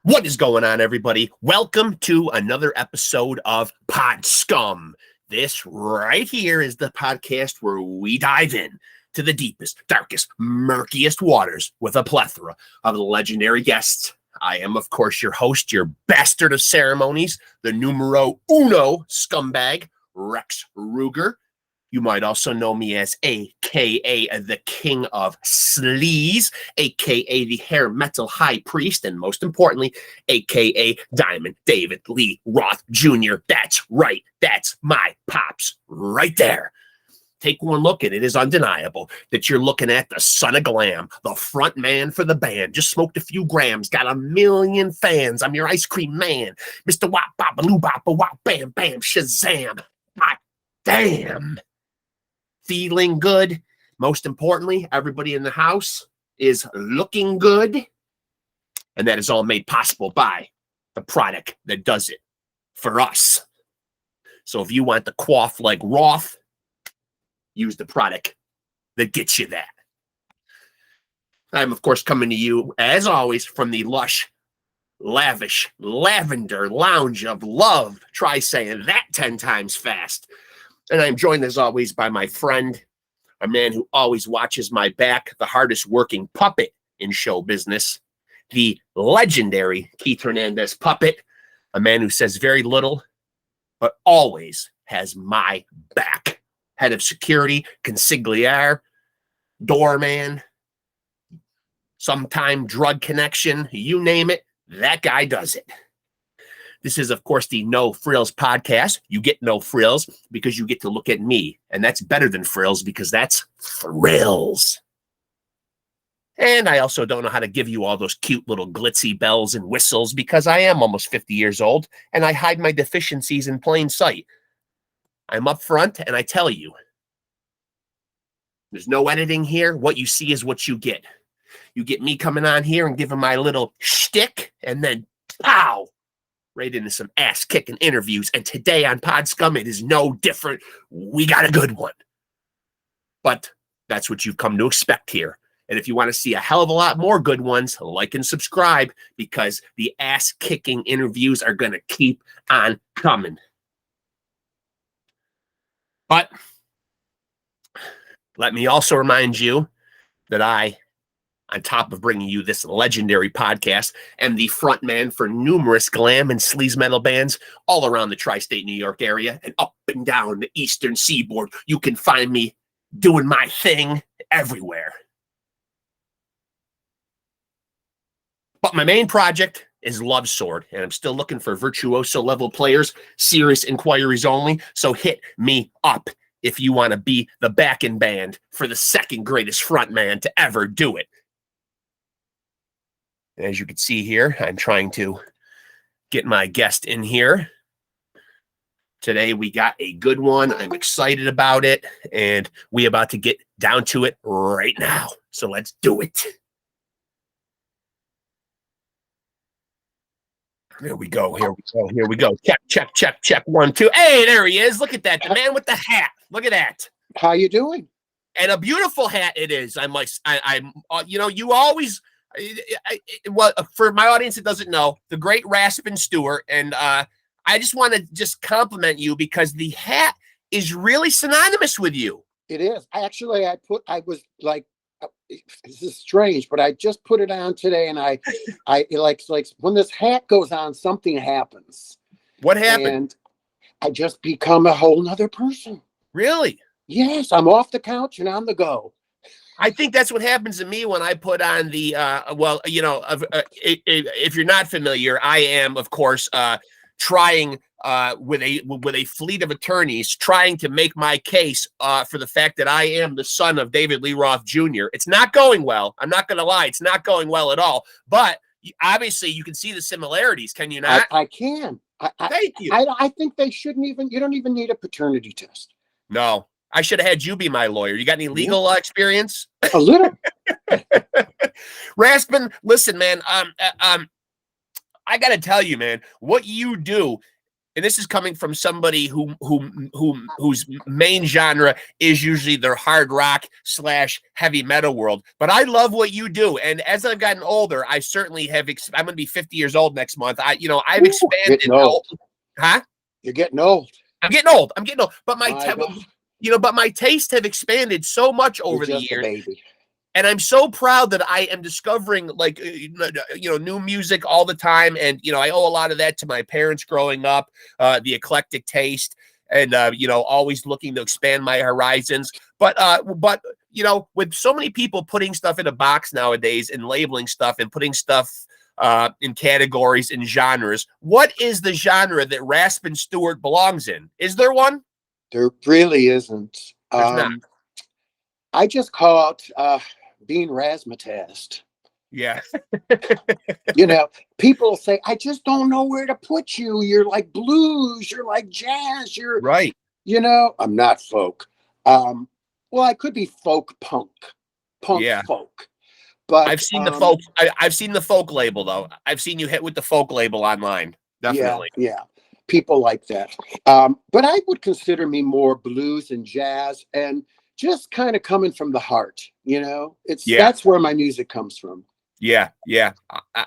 What is going on, everybody? Welcome to another episode of Pod Scum. This right here is the podcast where we dive in to the deepest, darkest, murkiest waters with a plethora of legendary guests. I am, of course, your host, your bastard of ceremonies, the numero uno scumbag, Rex Ruger. You might also know me as a.k.a. the King of Sleaze, a.k.a. the Hair Metal High Priest, and most importantly, a.k.a. Diamond David Lee Roth Jr. That's right. That's my pops right there. Take one look and it is undeniable that you're looking at the son of glam, the front man for the band. Just smoked a few grams, got a million fans. I'm your ice cream man, Mr. Wop Bop Loo Bop Wop Bam Bam Shazam. God damn. Feeling good. Most importantly, everybody in the house is looking good. And that is all made possible by the product that does it for us. So if you want the quaff like Roth, use the product that gets you that. I'm, of course, coming to you, as always, from the lush, lavish, lavender lounge of love. Try saying that 10 times fast. And I'm joined, as always, by my friend, a man who always watches my back, the hardest working puppet in show business, the legendary Keith Hernandez puppet, a man who says very little, but always has my back. Head of security, consigliere, doorman, sometime drug connection, you name it, that guy does it. This is, of course, the No Frills podcast. You get no frills because you get to look at me. And that's better than frills because that's thrills. And I also don't know how to give you all those cute little glitzy bells and whistles because I am almost 50 years old and I hide my deficiencies in plain sight. I'm up front and I tell you, there's no editing here. What you see is what you get. You get me coming on here and giving my little shtick and then pow! Right into some ass-kicking interviews. And today on Pod Scum, it is no different. We got a good one. But that's what you've come to expect here. And if you want to see a hell of a lot more good ones, like and subscribe because the ass-kicking interviews are going to keep on coming. But let me also remind you that I, on top of bringing you this legendary podcast, am the frontman for numerous glam and sleaze metal bands all around the tri-state New York area and up and down the eastern seaboard. You can find me doing my thing everywhere. But my main project is Love Sword, and I'm still looking for virtuoso level players, serious inquiries only, so hit me up if you want to be the backing band for the second greatest frontman to ever do it. As you can see here, I'm trying to get my guest in here. Today, we got a good one. I'm excited about it, and we're about to get down to it right now. So let's do it. Here we go. Here we go. Here we go. Check, check, check, check. 1, 2. Hey, there he is. Look at that. The man with the hat. Look at that. How you doing? And a beautiful hat it is. I'm you always... Well, for my audience that doesn't know, the great Raspin Stewart, and I just want to just compliment you because the hat is really synonymous with you. It is. I was like, this is strange, but I just put it on today, and I like when this hat goes on, something happens. What happened? And I just become a whole nother person. Really? Yes, I'm off the couch and on the go. I think that's what happens to me when I put on the, if you're not familiar, I am, of course, trying with a fleet of attorneys, trying to make my case for the fact that I am the son of David Lee Roth Jr. It's not going well. I'm not going to lie. It's not going well at all. But obviously, you can see the similarities, can you not? I can. Thank you. I think they shouldn't even, you don't even need a paternity test. No. I should have had you be my lawyer. You got any legal experience? A little. Raspin, listen, man. I got to tell you, man, what you do and this is coming from somebody whose main genre is usually their hard rock / heavy metal world. But I love what you do, and as I've gotten older, I certainly have. I'm going to be 50 years old next month. I've expanded. Getting old. Huh? You're getting old. I'm getting old. But but my tastes have expanded so much over the years. Baby. And I'm so proud that I am discovering like, new music all the time. And, I owe a lot of that to my parents growing up, the eclectic taste and, always looking to expand my horizons. But with so many people putting stuff in a box nowadays and labeling stuff and putting stuff in categories and genres, what is the genre that Raspin Stewart belongs in? Is there one? There really isn't. There's not. I just call it being razzmatazz. Yeah. People say, I just don't know where to put you. You're like blues, you're like jazz, you're right. I'm not folk. Well, I could be folk punk folk. But I've seen the folk. I've seen the folk label though. I've seen you hit with the folk label online. Definitely. Yeah. People like that. But I would consider me more blues and jazz and just kind of coming from the heart, that's where my music comes from. Yeah.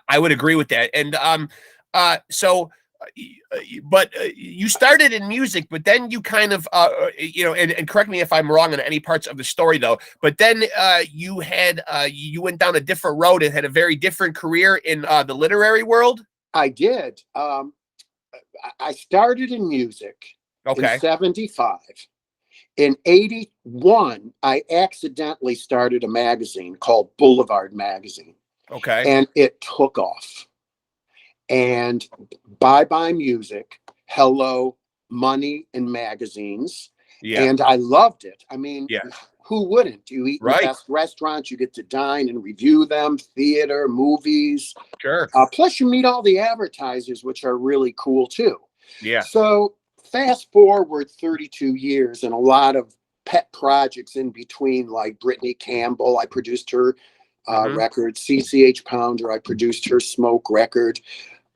I would agree with that. And but you started in music, but then you kind of, and correct me if I'm wrong on any parts of the story though, but then you went down a different road and had a very different career in the literary world. I did. I started in music in 75. In 81, I accidentally started a magazine called Boulevard Magazine. Okay. And it took off. And bye-bye music, hello, money and magazines. Yeah. And I loved it. I mean, who wouldn't? You eat in the best restaurants, you get to dine and review them, theater, movies. Sure. Plus you meet all the advertisers, which are really cool too. Yeah. So fast forward 32 years and a lot of pet projects in between, like Brittany Campbell, I produced her record. CCH Pounder, I produced her Smoke record.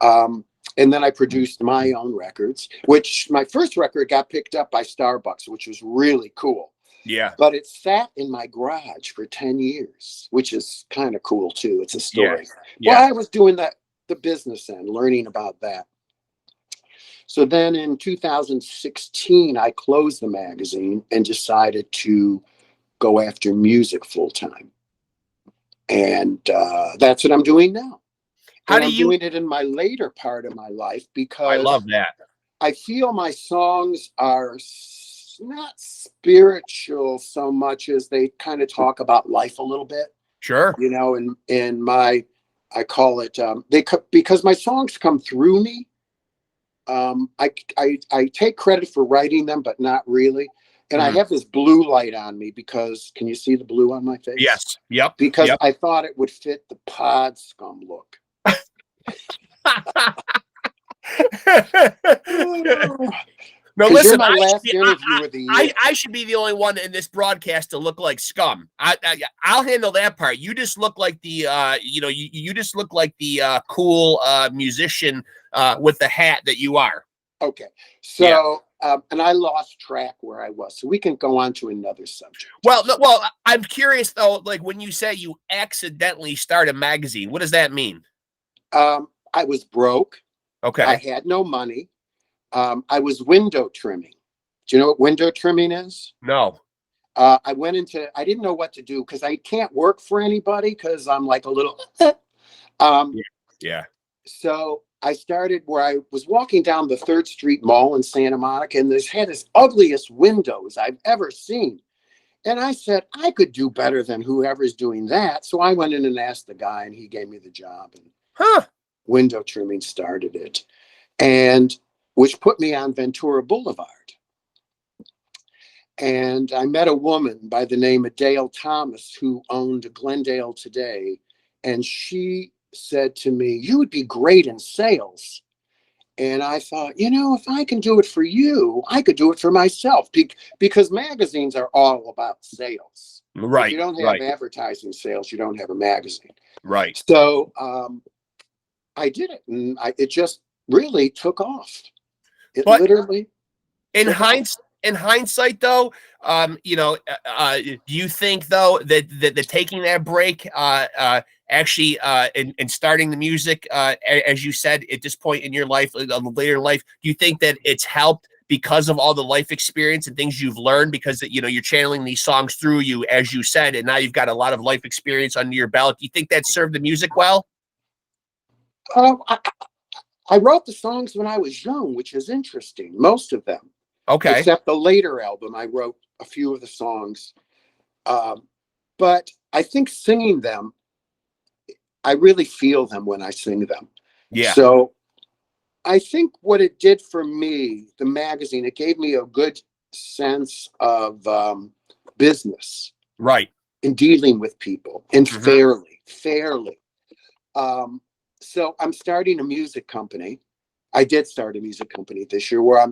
And then I produced my own records, which my first record got picked up by Starbucks, which was really cool. Yeah. But it sat in my garage for 10 years, which is kind of cool too. It's a story. Yeah. Well, I was doing the business end, learning about that. So then in 2016, I closed the magazine and decided to go after music full time. And that's what I'm doing now. I'm doing it in my later part of my life because I love that. I feel my songs are not spiritual so much as they kind of talk about life a little bit. Sure. In my, I call it, because my songs come through me. I take credit for writing them, but not really. And I have this blue light on me because, can you see the blue on my face? Yes. Yep. Because I thought it would fit the pod scum look. No, listen. My last interview with the year. I should be the only one in this broadcast to look like scum. I'll handle that part. You just look like the you just look like the cool musician with the hat that you are. Okay, so and I lost track where I was, so we can go on to another subject. Well, I'm curious though. Like when you say you accidentally start a magazine, what does that mean? I was broke. Okay. I had no money. I was window trimming. Do you know what window trimming is? No. I didn't know what to do because I can't work for anybody because I'm like a little. Yeah. So I started where I was walking down the 3rd Street Mall in Santa Monica, and this had this ugliest windows I've ever seen. And I said, I could do better than whoever's doing that. So I went in and asked the guy, and he gave me the job. And window trimming started it, and which put me on Ventura Boulevard. And I met a woman by the name of Dale Thomas who owned Glendale Today. And she said to me, you would be great in sales. And I thought, if I can do it for you, I could do it for myself because magazines are all about sales. Right. If you don't have advertising sales, you don't have a magazine. Right. So I did it, and it just really took off. It But literally. in hindsight, though, do you think though that taking that break, actually, and starting the music, as you said, at this point in your life, later in life, do you think that it's helped because of all the life experience and things you've learned? Because you're channeling these songs through you, as you said, and now you've got a lot of life experience under your belt. Do you think that served the music well? I wrote the songs when I was young, which is interesting. Most of them. Okay. Except the later album, I wrote a few of the songs. But I think singing them, I really feel them when I sing them. Yeah. So I think what it did for me, the magazine, it gave me a good sense of business. Right. In dealing with people and fairly. So I'm starting a music company. I did start a music company this year where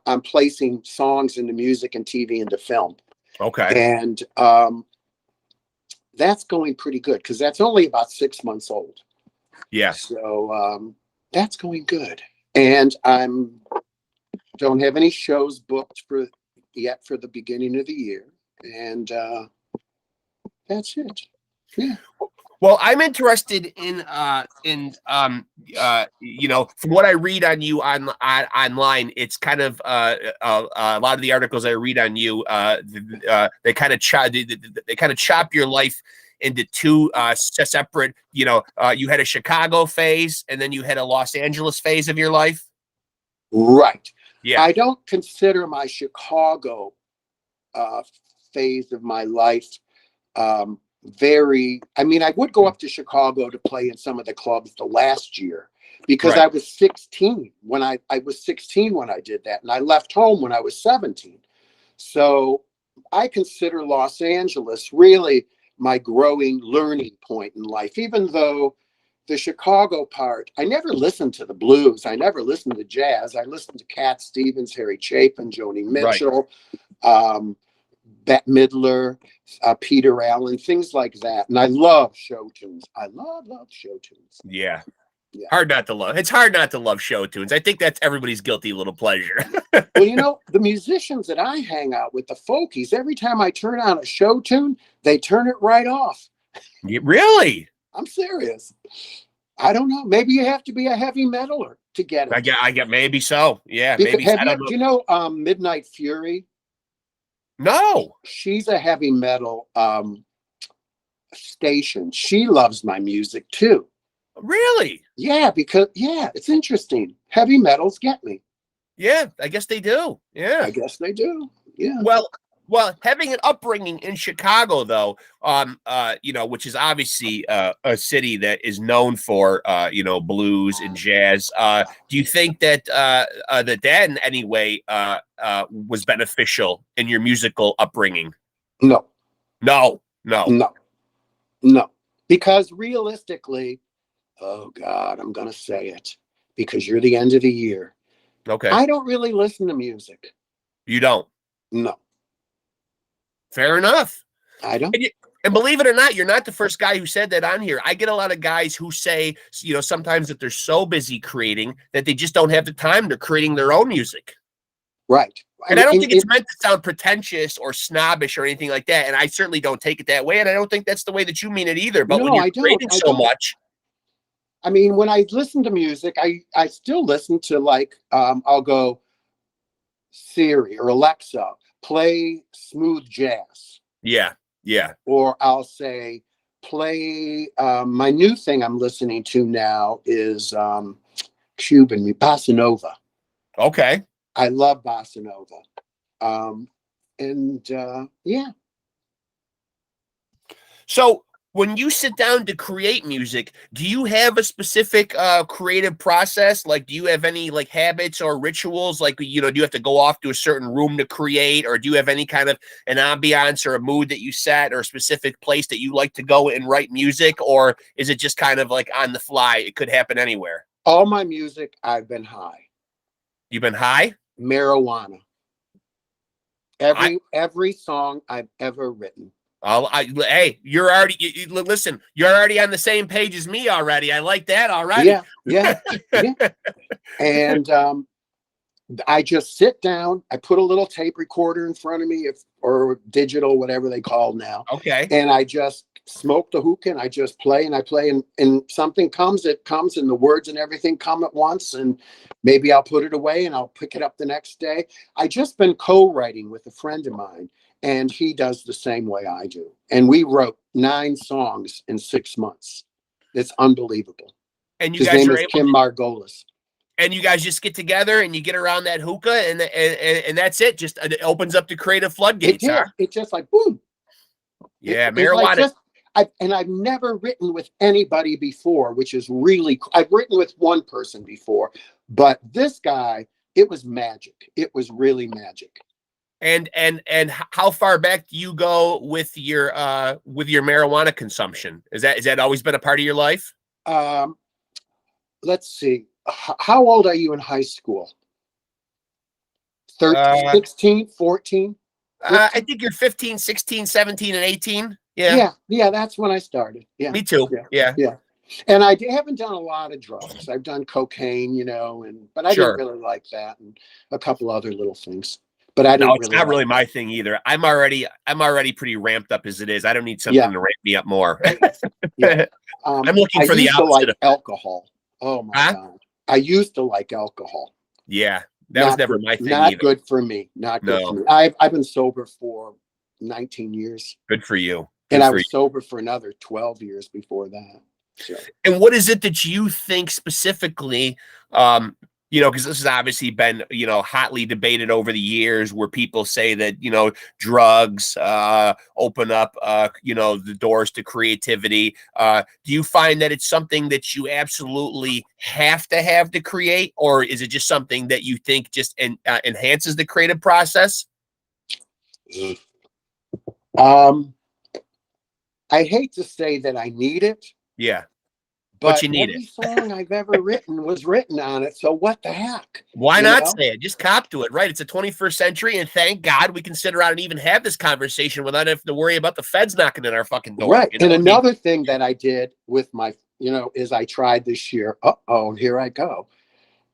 I'm placing songs into music and TV into film. Okay. And that's going pretty good because that's only about 6 months old. Yeah. So that's going good. And don't have any shows booked for the beginning of the year. And that's it. Yeah. Well, I'm interested in from what I read on you online, it's kind of a lot of the articles I read on you, they kind of chop your life into two separate. You had a Chicago phase, and then you had a Los Angeles phase of your life. Right. Yeah. I don't consider my Chicago phase of my life I would go up to Chicago to play in some of the clubs the last year because Right. I was 16 when I was 16 when I did that, and I left home when I was 17. So I consider Los Angeles really my growing learning point in life, even though the Chicago part, I never listened to the blues. I never listened to jazz. I listened to Cat Stevens, Harry Chapin, Joni Mitchell, Bette Midler, Peter Allen, things like that. And I love show tunes. I love show tunes. Yeah. Yeah. Hard not to love. It's hard not to love show tunes. I think that's everybody's guilty little pleasure. Well, the musicians that I hang out with, the folkies, every time I turn on a show tune, they turn it right off. Really? I'm serious. I don't know. Maybe you have to be a heavy metaler to get it. I get maybe so. Yeah, Because, maybe. do you know Midnight Fury? No. She's a heavy metal station. She loves my music too. Really? Yeah, because it's interesting. Heavy metals get me. Yeah, I guess they do. Yeah. I guess they do. Yeah. Well, having an upbringing in Chicago, though, which is obviously a city that is known for, blues and jazz. Do you think that that in any way was beneficial in your musical upbringing? No. Because realistically, oh God, I'm going to say it because you're the end of the year. Okay. I don't really listen to music. You don't? No. Fair enough. I don't. And believe it or not, you're not the first guy who said that on here. I get a lot of guys who say, sometimes that they're so busy creating that they just don't have the time. They're creating their own music. Right. And I don't think it's meant to sound pretentious or snobbish or anything like that. And I certainly don't take it that way. And I don't think that's the way that you mean it either. But when you're creating so much. I mean, when I listen to music, I still listen to I'll go, Siri or Alexa, play smooth jazz. Yeah. Or I'll say, play, my new thing I'm listening to now is Cuban, bossa nova. Okay. I love bossa nova. Yeah. So when you sit down to create music, do you have a specific creative process? Like, do you have any habits or rituals? Like, do you have to go off to a certain room to create, or do you have any kind of an ambiance or a mood that you set, or a specific place that you like to go and write music? Or is it just kind of on the fly? It could happen anywhere. All my music, I've been high. You've been high? Marijuana. Every song I've ever written. Hey, you're already, listen, you're already on the same page as me already. I like that already. Yeah. And I just sit down, I put a little tape recorder in front of me, or digital, whatever they call now. Okay. And I just smoke the hookah, and I just play, and I play, and something comes, it comes, and the words and everything come at once. And maybe I'll put it away and I'll pick it up the next day. I just been co-writing with a friend of mine, and he does the same way I do. And we wrote 9 songs in 6 months. It's unbelievable. And you His guys name are is able Kim Margolis. and you guys just get together and you get around that hookah, and that's it. Just it opens up the creative floodgates. It's just like boom. Yeah, It's marijuana. like just, I've never written with anybody before, which is really. I've written with one person before, but this guy, it was magic. It was really magic. And how far back do you go with your marijuana consumption? Is that always been a part of your life? Let's see. How old are you in high school? 13, 16, 14? I think you're 15, 16, 17, and 18. Yeah. Yeah, that's when I started. Yeah. Me too. Yeah. And I haven't done a lot of drugs. I've done cocaine, but I didn't really like that, and a couple other little things. But I didn't. It's not really my thing either. I'm already pretty ramped up as it is. I don't need something to ramp me up more. I'm looking for the opposite of alcohol. Oh my God. I used to like alcohol. Yeah. That was never my thing not either. Good for me. Not good for me. I've been sober for 19 years. Good for you. And I was sober for another 12 years before that. So. And what is it that you think specifically, because this has obviously been, hotly debated over the years, where people say that, drugs open up, the doors to creativity. Do you find that it's something that you absolutely have to create, or is it just something that you think just enhances the creative process? I hate to say that I need it. Yeah. But you need every song I've ever written was written on it. So what the heck? Why not say it? Just cop to it, right? It's a 21st century, and thank God we can sit around and even have this conversation without having to worry about the feds knocking at our fucking door. Right. And another thing that I did with my, is I tried this year. Here I go.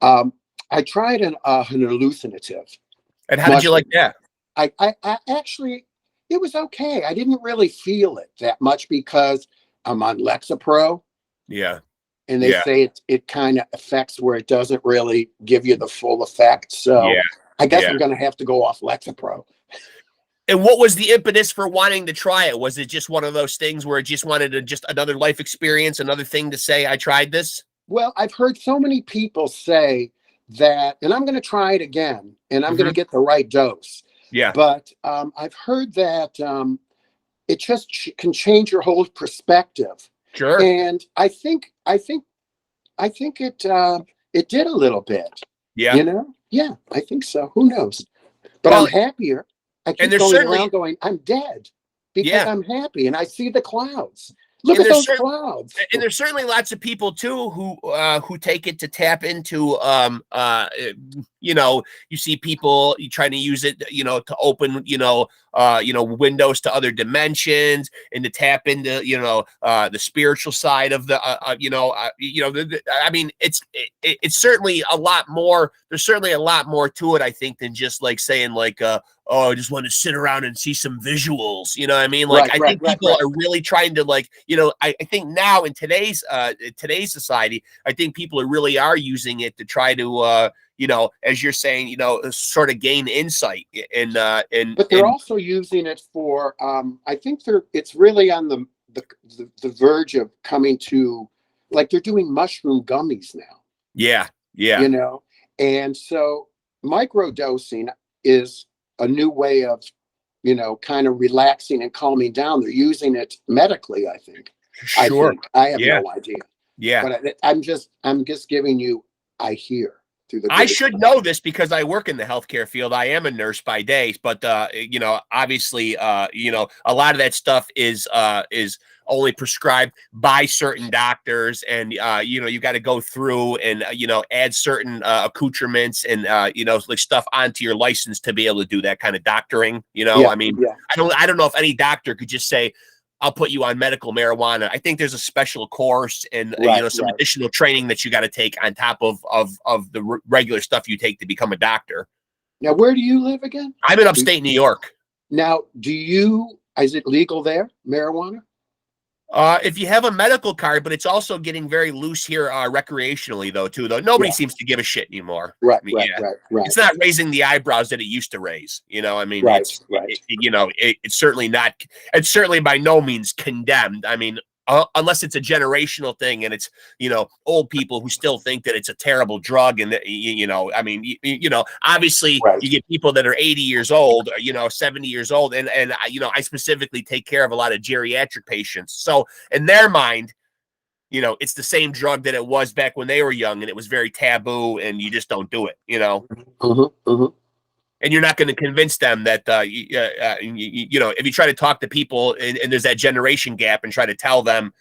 I tried an hallucinative. And how did you like that? I actually, it was okay. I didn't really feel it that much because I'm on Lexapro. Yeah. And they say it kind of affects where it doesn't really give you the full effect. So I guess I'm going to have to go off Lexapro. And what was the impetus for wanting to try it? Was it just one of those things where it just wanted another life experience, another thing to say, I tried this? Well, I've heard so many people say that, and I'm going to try it again, and I'm going to get the right dose. Yeah. But I've heard that it just can change your whole perspective. Sure. And I think it did a little bit. Yeah. Yeah, I think so. Who knows? But I'm happier. I keep going around going, I'm dead because I'm happy and I see the clouds. Look at those clouds. And there's certainly lots of people too who take it to tap into you see people trying to use it to open windows to other dimensions and to tap into the spiritual side of the I mean it's certainly a lot more. There's certainly a lot more to it, I think, than just like saying like I just want to sit around and see some visuals. You know what I mean? Like I think people are really trying to like, I think now in today's society, I think people really are using it to try to as you're saying, sort of gain insight but they're also using it for I think it's really on the verge of coming to, like, they're doing mushroom gummies now. Yeah. And so microdosing is a new way of kind of relaxing and calming down. They're using it medically, I think. Sure. I have no idea. Yeah. But I'm just giving you, I hear. I should know this because I work in the healthcare field. I am a nurse by day, but obviously, a lot of that stuff is only prescribed by certain doctors, and you got to go through and add certain accoutrements and like stuff onto your license to be able to do that kind of doctoring. I mean, I don't know if any doctor could just say, I'll put you on medical marijuana. I think there's a special course and some additional training that you got to take on top of the regular stuff you take to become a doctor. Now, where do you live again? I'm in upstate New York. Now, is it legal there, marijuana? If you have a medical card, but it's also getting very loose here recreationally, though. Nobody seems to give a shit anymore. Right. It's not raising the eyebrows that it used to raise. I mean, it's certainly not. It's certainly by no means condemned. I mean, unless it's a generational thing, and it's old people who still think that it's a terrible drug, and I mean, obviously you get people that are 80 years old, 70 years old, and I specifically take care of a lot of geriatric patients, so in their mind, it's the same drug that it was back when they were young, and it was very taboo, and you just don't do it, And you're not going to convince them that, if you try to talk to people and there's that generation gap and try to tell them,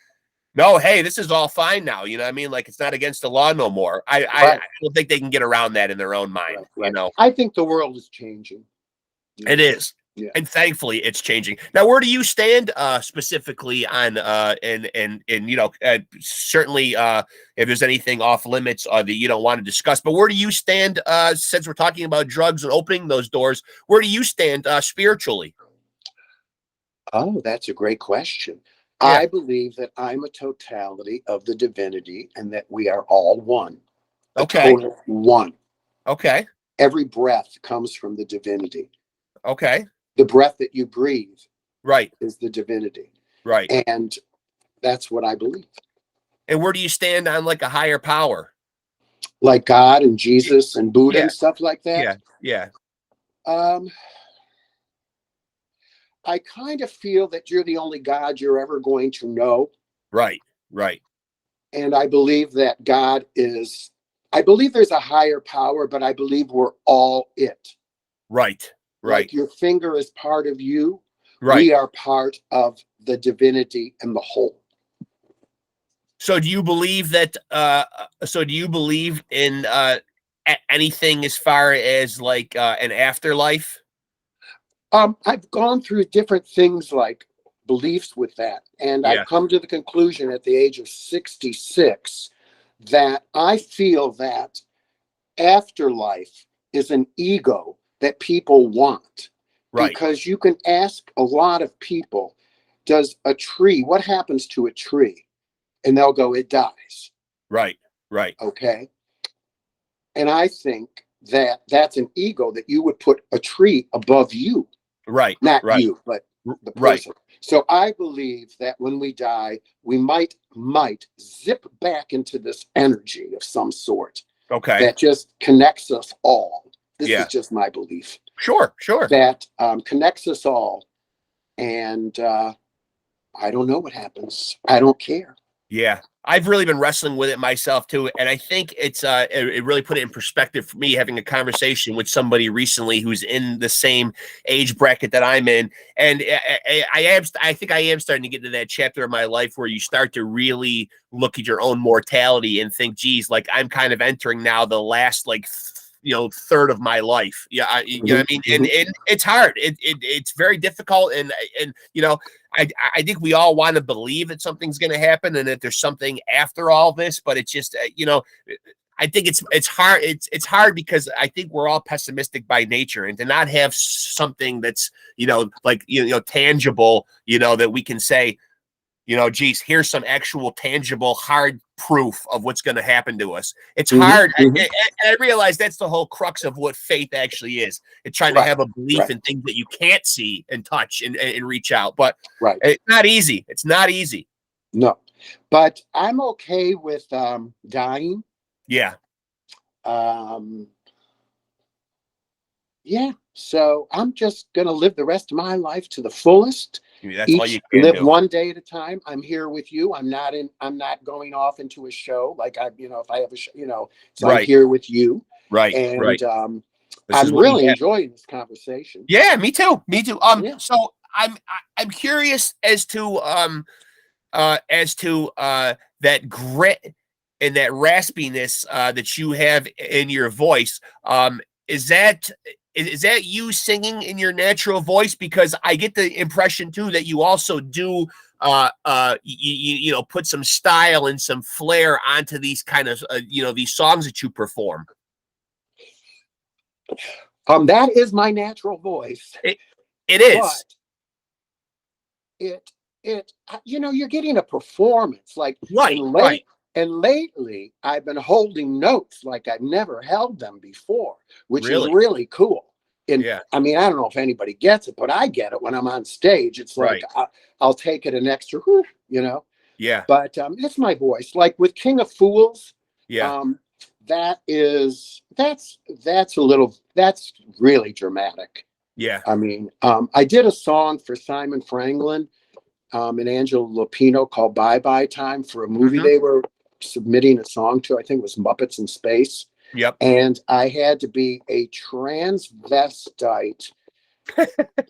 no, hey, this is all fine now. You know what I mean? Like, it's not against the law no more. I don't think they can get around that in their own mind. I think the world is changing. It is. Yeah. And thankfully it's changing. Now, where do you stand specifically on certainly if there's anything off limits that you don't want to discuss, but where do you stand since we're talking about drugs and opening those doors, where do you stand spiritually? Oh, that's a great question. Yeah. I believe that I'm a totality of the divinity and that we are all one. Okay. One. Okay. Every breath comes from the divinity. Okay. The breath that you breathe is the divinity. Right. And that's what I believe. And where do you stand on like a higher power? Like God and Jesus and Buddha and stuff like that? Yeah. I kind of feel that you're the only God you're ever going to know. Right. And I believe that I believe there's a higher power, but I believe we're all it. Right. Like your finger is part of you. Right. We are part of the divinity and the whole. So do you believe that, in anything as far as like an afterlife? I've gone through different things like beliefs with that. And I've come to the conclusion at the age of 66 that I feel that afterlife is an ego that people want. Right. Because you can ask a lot of people, what happens to a tree? And they'll go, it dies. Right. Okay. And I think that that's an ego that you would put a tree above you. Right. Not you, but the person. Right. So I believe that when we die, we might zip back into this energy of some sort. Okay. That just connects us all. This is just my belief. Sure. That connects us all. And I don't know what happens. I don't care. Yeah. I've really been wrestling with it myself too. And I think it really put it in perspective for me, having a conversation with somebody recently who's in the same age bracket that I'm in. And I think I am starting to get to that chapter of my life where you start to really look at your own mortality and think, geez, like I'm kind of entering now the last third of my life. Yeah. You know what I mean? And it's hard. It's very difficult. And I think we all want to believe that something's going to happen and that there's something after all this, but it's just, I think it's hard. It's hard because I think we're all pessimistic by nature, and to not have something that's, tangible, that we can say, geez, here's some actual tangible, hard proof of what's going to happen to us. It's hard. And I realize that's the whole crux of what faith actually is. It's trying to have a belief in things that you can't see and touch and reach out. But it's not easy. It's not easy. No, but I'm okay with dying. Yeah. Yeah. So I'm just going to live the rest of my life to the fullest. That's all you can live do. One day at a time. I'm here with you. I'm not going off into a show like if I have a show, so I'm here with you. Right. And I'm really enjoying this conversation. Yeah, me too. So I'm curious as to that grit and that raspiness that you have in your voice. Is that you singing in your natural voice? Because I get the impression too that you also do you know, put some style and some flair onto these kind of, you know, these songs that you perform? That is my natural voice. It is. But you know, you're getting a performance like right. And lately I've been holding notes like I've never held them before, which is Really? really cool. And Yeah. I mean, I don't know if anybody gets it, but I get it when I'm on stage. It's like I'll take it an extra, you know. Yeah. But it's my voice. Like with King of Fools. Yeah. That's really dramatic. Yeah. I mean, I did a song for Simon Franklin and Angela Lupino called Bye Bye Time for a movie they were submitting a song to. I think it was Muppets in Space. Yep. And I had to be a transvestite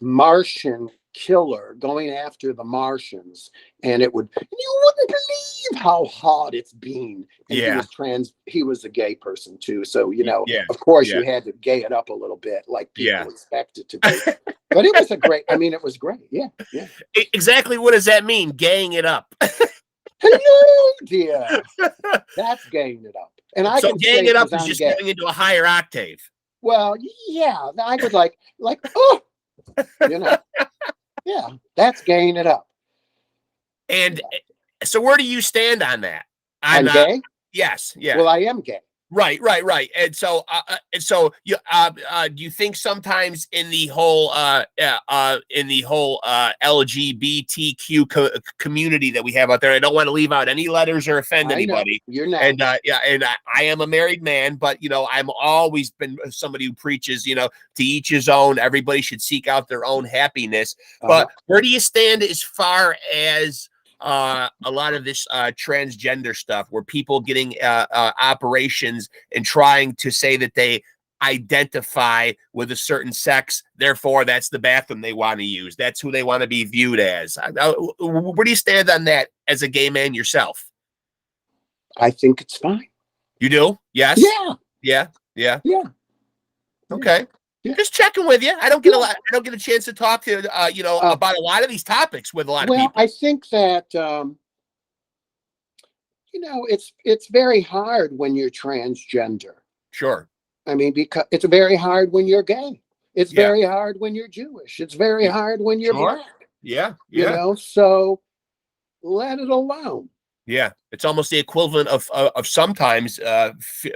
Martian killer going after the Martians. And you wouldn't believe how hard it's been. And he was a gay person too. So, you know, of course you had to gay it up a little bit like people expect it to be. But it was it was great. Yeah. Yeah. Exactly. What does that mean? Gaying it up. Hello, dear. That's gaying it up. And I so can gaying say it up is I'm just gay. going into a higher octave. Well, yeah, I would like, oh, you know, yeah, that's gaying it up. And so where do you stand on that? I'm gay? Yes. Yeah. Well, I am gay. Right. And so, you do you think sometimes in the whole LGBTQ community that we have out there, I don't want to leave out any letters or offend anybody. You're not. And I am a married man, but you know, I'm always been somebody who preaches, you know, to each his own. Everybody should seek out their own happiness. But where do you stand as far as a lot of this transgender stuff, where people getting operations and trying to say that they identify with a certain sex, therefore that's the bathroom they want to use, that's who they want to be viewed as? Where do you stand on that as a gay man yourself? I think it's fine. You do? Yes. Yeah. Okay. Yeah. Just checking with you. I don't get I don't get a chance to talk to you know, about a lot of these topics with a lot of people. I think that you know, it's very hard when you're transgender. Sure. I mean, because it's very hard when you're gay. It's very hard when you're Jewish. It's very hard when you're black. Yeah. You know, so let it alone. Yeah. It's almost the equivalent of sometimes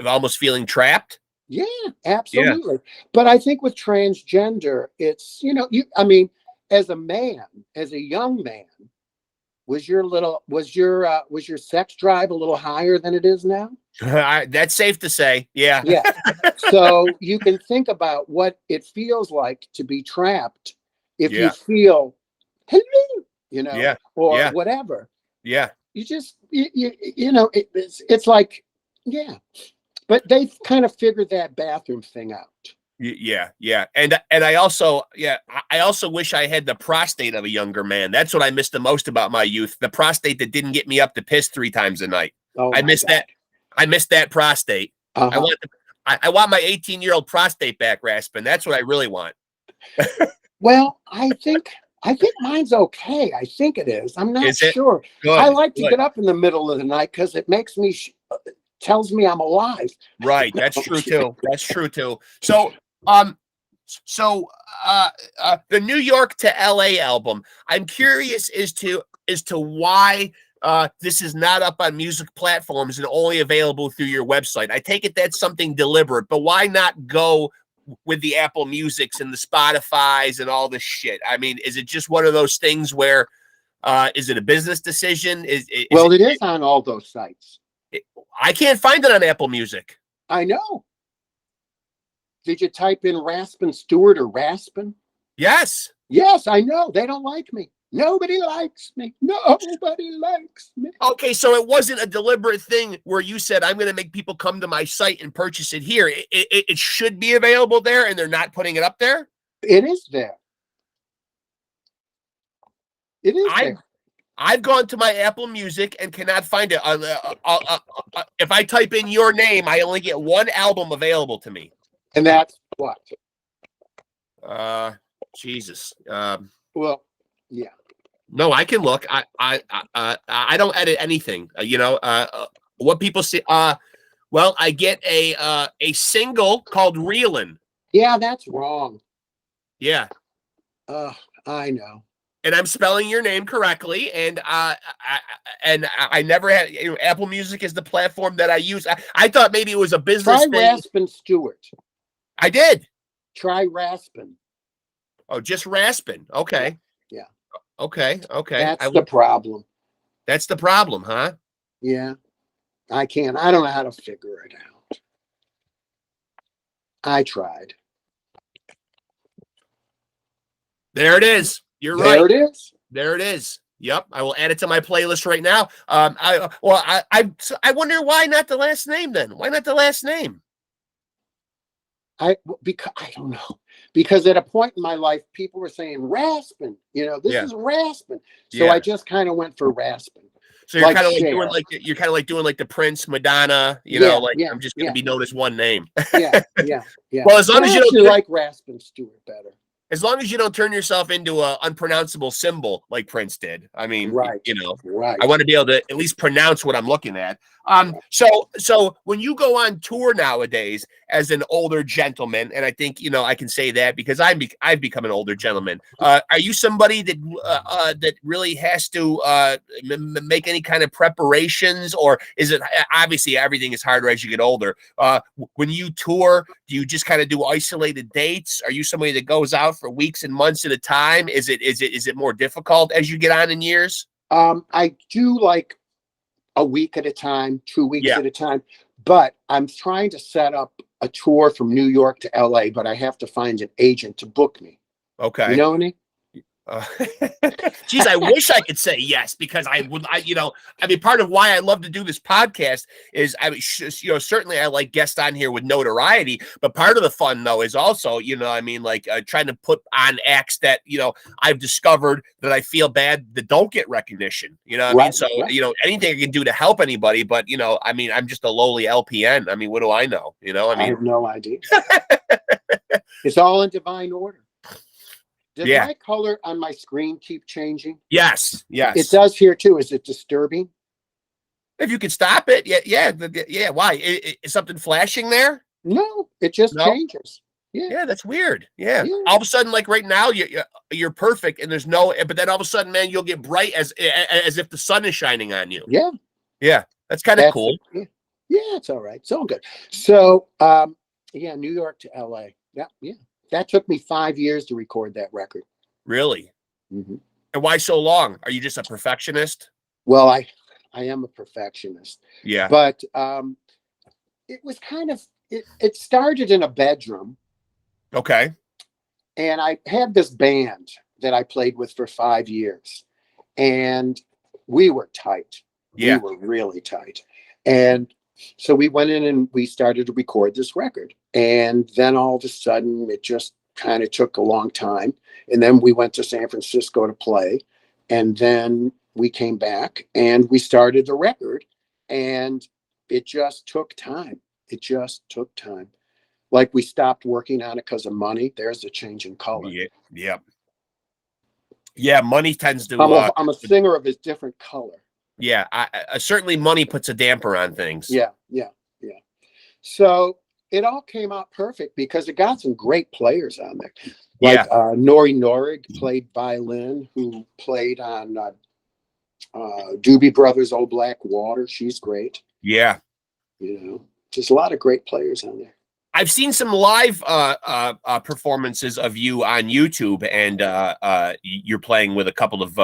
almost feeling trapped. Yeah, absolutely. But I think with transgender, it's, you know, I mean, as a man, as a young man, was your sex drive a little higher than it is now? That's safe to say. Yeah. Yeah. So you can think about what it feels like to be trapped if you feel, you know, or whatever. Yeah. You just, you know, it's like, yeah. But they've kind of figured that bathroom thing out. Yeah. And I also wish I had the prostate of a younger man. That's what I missed the most about my youth. The prostate that didn't get me up to piss 3 times a night. I missed that. I missed that prostate. I want my 18-year-old prostate back, Raspin. That's what I really want. Well, I think mine's okay. I think it is. I'm not sure. Good. I like to get up in the middle of the night because it makes me tells me I'm alive. Right. That's true too. So, the New York to LA album, I'm curious as to why this is not up on music platforms and only available through your website. I take it that's something deliberate, but why not go with the Apple Musics and the Spotify's and all this shit? I mean, is it just one of those things where is it a business decision? It is on all those sites. I can't find it on Apple Music. I know. Did you type in Raspin Stewart or Raspin? Yes. Yes, I know. They don't like me. Nobody likes me. Nobody likes me. Okay, so it wasn't a deliberate thing where you said, I'm going to make people come to my site and purchase it here. It should be available there, and they're not putting it up there? It is there. It is there. I've gone to my Apple Music and cannot find it. If I type in your name, I only get one album available to me. And that's what? Jesus. Well, yeah. No, I can look. I don't edit anything. What people see. Well, I get a single called "Reelin'." Yeah, that's wrong. Yeah. I know. And I'm spelling your name correctly, and I never had, Apple Music is the platform that I use. I thought maybe it was a business Try thing. RASPIN Stewart. I did. Try RASPIN. Oh, just Raspin. Okay. Yeah. Okay. That's the problem. That's the problem, huh? Yeah. I don't know how to figure it out. I tried. There it is. You're right. There it is. There it is. Yep, I will add it to my playlist right now. I wonder why not the last name then? Why not the last name? Because I don't know. Because at a point in my life, people were saying Raspin. This is Raspin. So I just kind of went for Raspin. So you're kind of like doing like the Prince, Madonna. I'm just going to be known as one name. Yeah. Well, as long as you don't like Raspin Stewart better. As long as you don't turn yourself into an unpronounceable symbol like Prince did. I mean, right. I want to be able to at least pronounce what I'm looking at. So when you go on tour nowadays as an older gentleman, and I think, I can say that because I've become an older gentleman. Are you somebody that really has to make any kind of preparations, or is it obviously everything is harder as you get older? When you tour, do you just kind of do isolated dates? Are you somebody that goes out for weeks and months at a time? Is it more difficult as you get on in years? I do like a week at a time, 2 weeks at a time, but I'm trying to set up a tour from New York to LA, but I have to find an agent to book me. Okay. You know what I mean? Geez, I wish I could say yes, because part of why I love to do this podcast is, certainly I like guests on here with notoriety, but part of the fun though is also, trying to put on acts that, I've discovered that I feel bad that don't get recognition, what I mean? So, anything I can do to help anybody, but, I'm just a lowly LPN. I mean, what do I know? I have no idea. It's all in divine order. Does my color on my screen keep changing? Yes. It does here too. Is it disturbing? If you could stop it, yeah. Why? Is something flashing there? No, it just changes. Yeah, that's weird. Yeah. All of a sudden, like right now, you're perfect, and there's no. But then all of a sudden, man, you'll get bright as if the sun is shining on you. Yeah. That's kind of cool. Yeah, it's all right. It's all good. So, New York to LA. Yeah. That took me 5 years to record that record. Really? Mm-hmm. And why so long? Are you just a perfectionist? Well, I am a perfectionist. Yeah. But it was kind of, it started in a bedroom. Okay. And I had this band that I played with for 5 years. And we were tight. Yeah. We were really tight. And so we went in and we started to record this record. And then all of a sudden, it just kind of took a long time. And then we went to San Francisco to play. And then we came back and we started the record. And it just took time. Like we stopped working on it because of money. There's a change in color. Yeah, money tends to... I'm a singer of a different color. Yeah, I certainly money puts a damper on things. Yeah. So it all came out perfect because it got some great players on there. Like Nori Norig played violin, who played on Doobie Brothers' Old Black Water. She's great. Yeah. Just a lot of great players on there. I've seen some live performances of you on YouTube, and you're playing with a couple of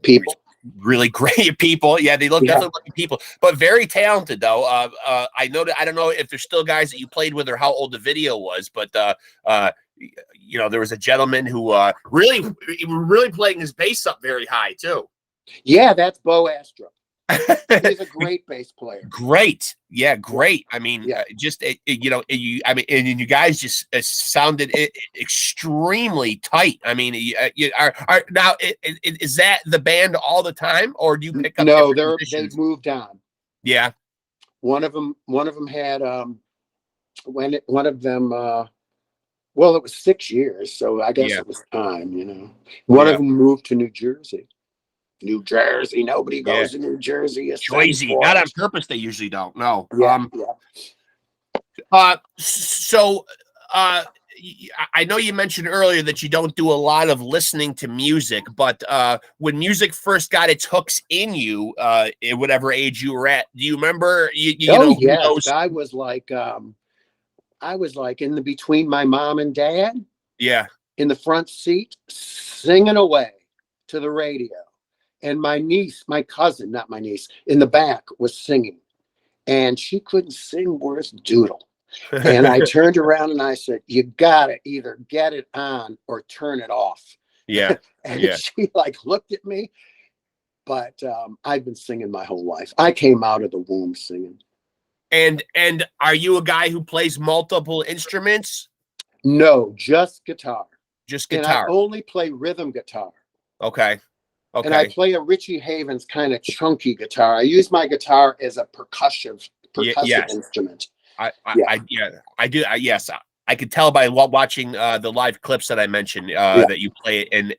people, really great people. Yeah, they look definitely like people, but very talented though. I know that, I don't know if there's still guys that you played with or how old the video was, but there was a gentleman who really playing his bass up very high too. Yeah, that's Bo Astro. He's a great bass player. Great. Yeah, great. I mean, and you guys just sounded extremely tight. I mean, are now, is that the band all the time, or do you pick up? No, they've moved on. Yeah. One of them had, one of them Well, it was 6 years, so I guess Yeah. it was time, you know. One of Yeah. them moved to New Jersey. New Jersey, nobody Yeah. goes to New Jersey. Ascend Joyzy, for not on it. purpose. They usually don't. No. Yeah, yeah. So, I know you mentioned earlier that you don't do a lot of listening to music, but when music first got its hooks in you, at whatever age you were at, do you remember? You Oh know who yes, those? I was like in the between my mom and dad Yeah. in the front seat, singing away to the radio, and my niece, my cousin, not my niece, in the back was singing, and she couldn't sing worth doodle. And I turned around and I said, "You gotta either get it on or turn it off." Yeah. And Yeah. she like looked at me, but I've been singing my whole life. I came out of the womb singing. And are you a guy who plays multiple instruments? No, just guitar. Just And I guitar. only play rhythm guitar. Okay. And I Okay. play a Richie Havens kind of chunky guitar. I use my guitar as a percussive Yes. instrument. Yeah, I do. Yes, I could tell by watching the live clips that I mentioned that you play it,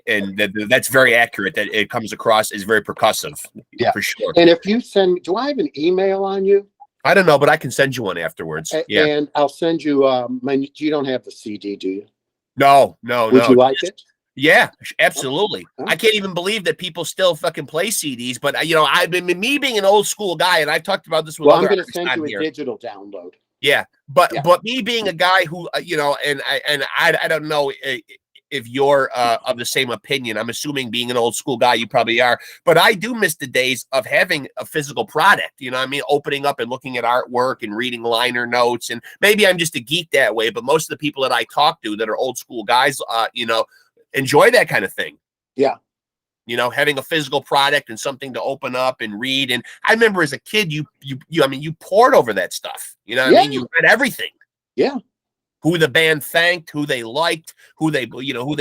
and that's very accurate. That it comes across as very percussive. Yeah, for sure. And if you send me, do I have an email on you? I don't know, but I can send you one afterwards. Yeah. And I'll send you you don't have the CD, do you? No. Would you like it? Yeah, absolutely. Oh. I can't even believe that people still fucking play CDs. But I've been me being an old school guy, and I've talked about this with Well, other I'm going to artists send on you a here. digital download. Yeah, but me being a guy who and I don't know if you're of the same opinion. I'm assuming being an old school guy, you probably are. But I do miss the days of having a physical product. You know what I mean? Opening up and looking at artwork and reading liner notes. And maybe I'm just a geek that way. But most of the people that I talk to that are old school guys, enjoy that kind of thing. Yeah. Having a physical product and something to open up and read. And I remember as a kid, you poured over that stuff. You know what I mean? You read everything. Yeah. Who the band thanked, who they liked, who they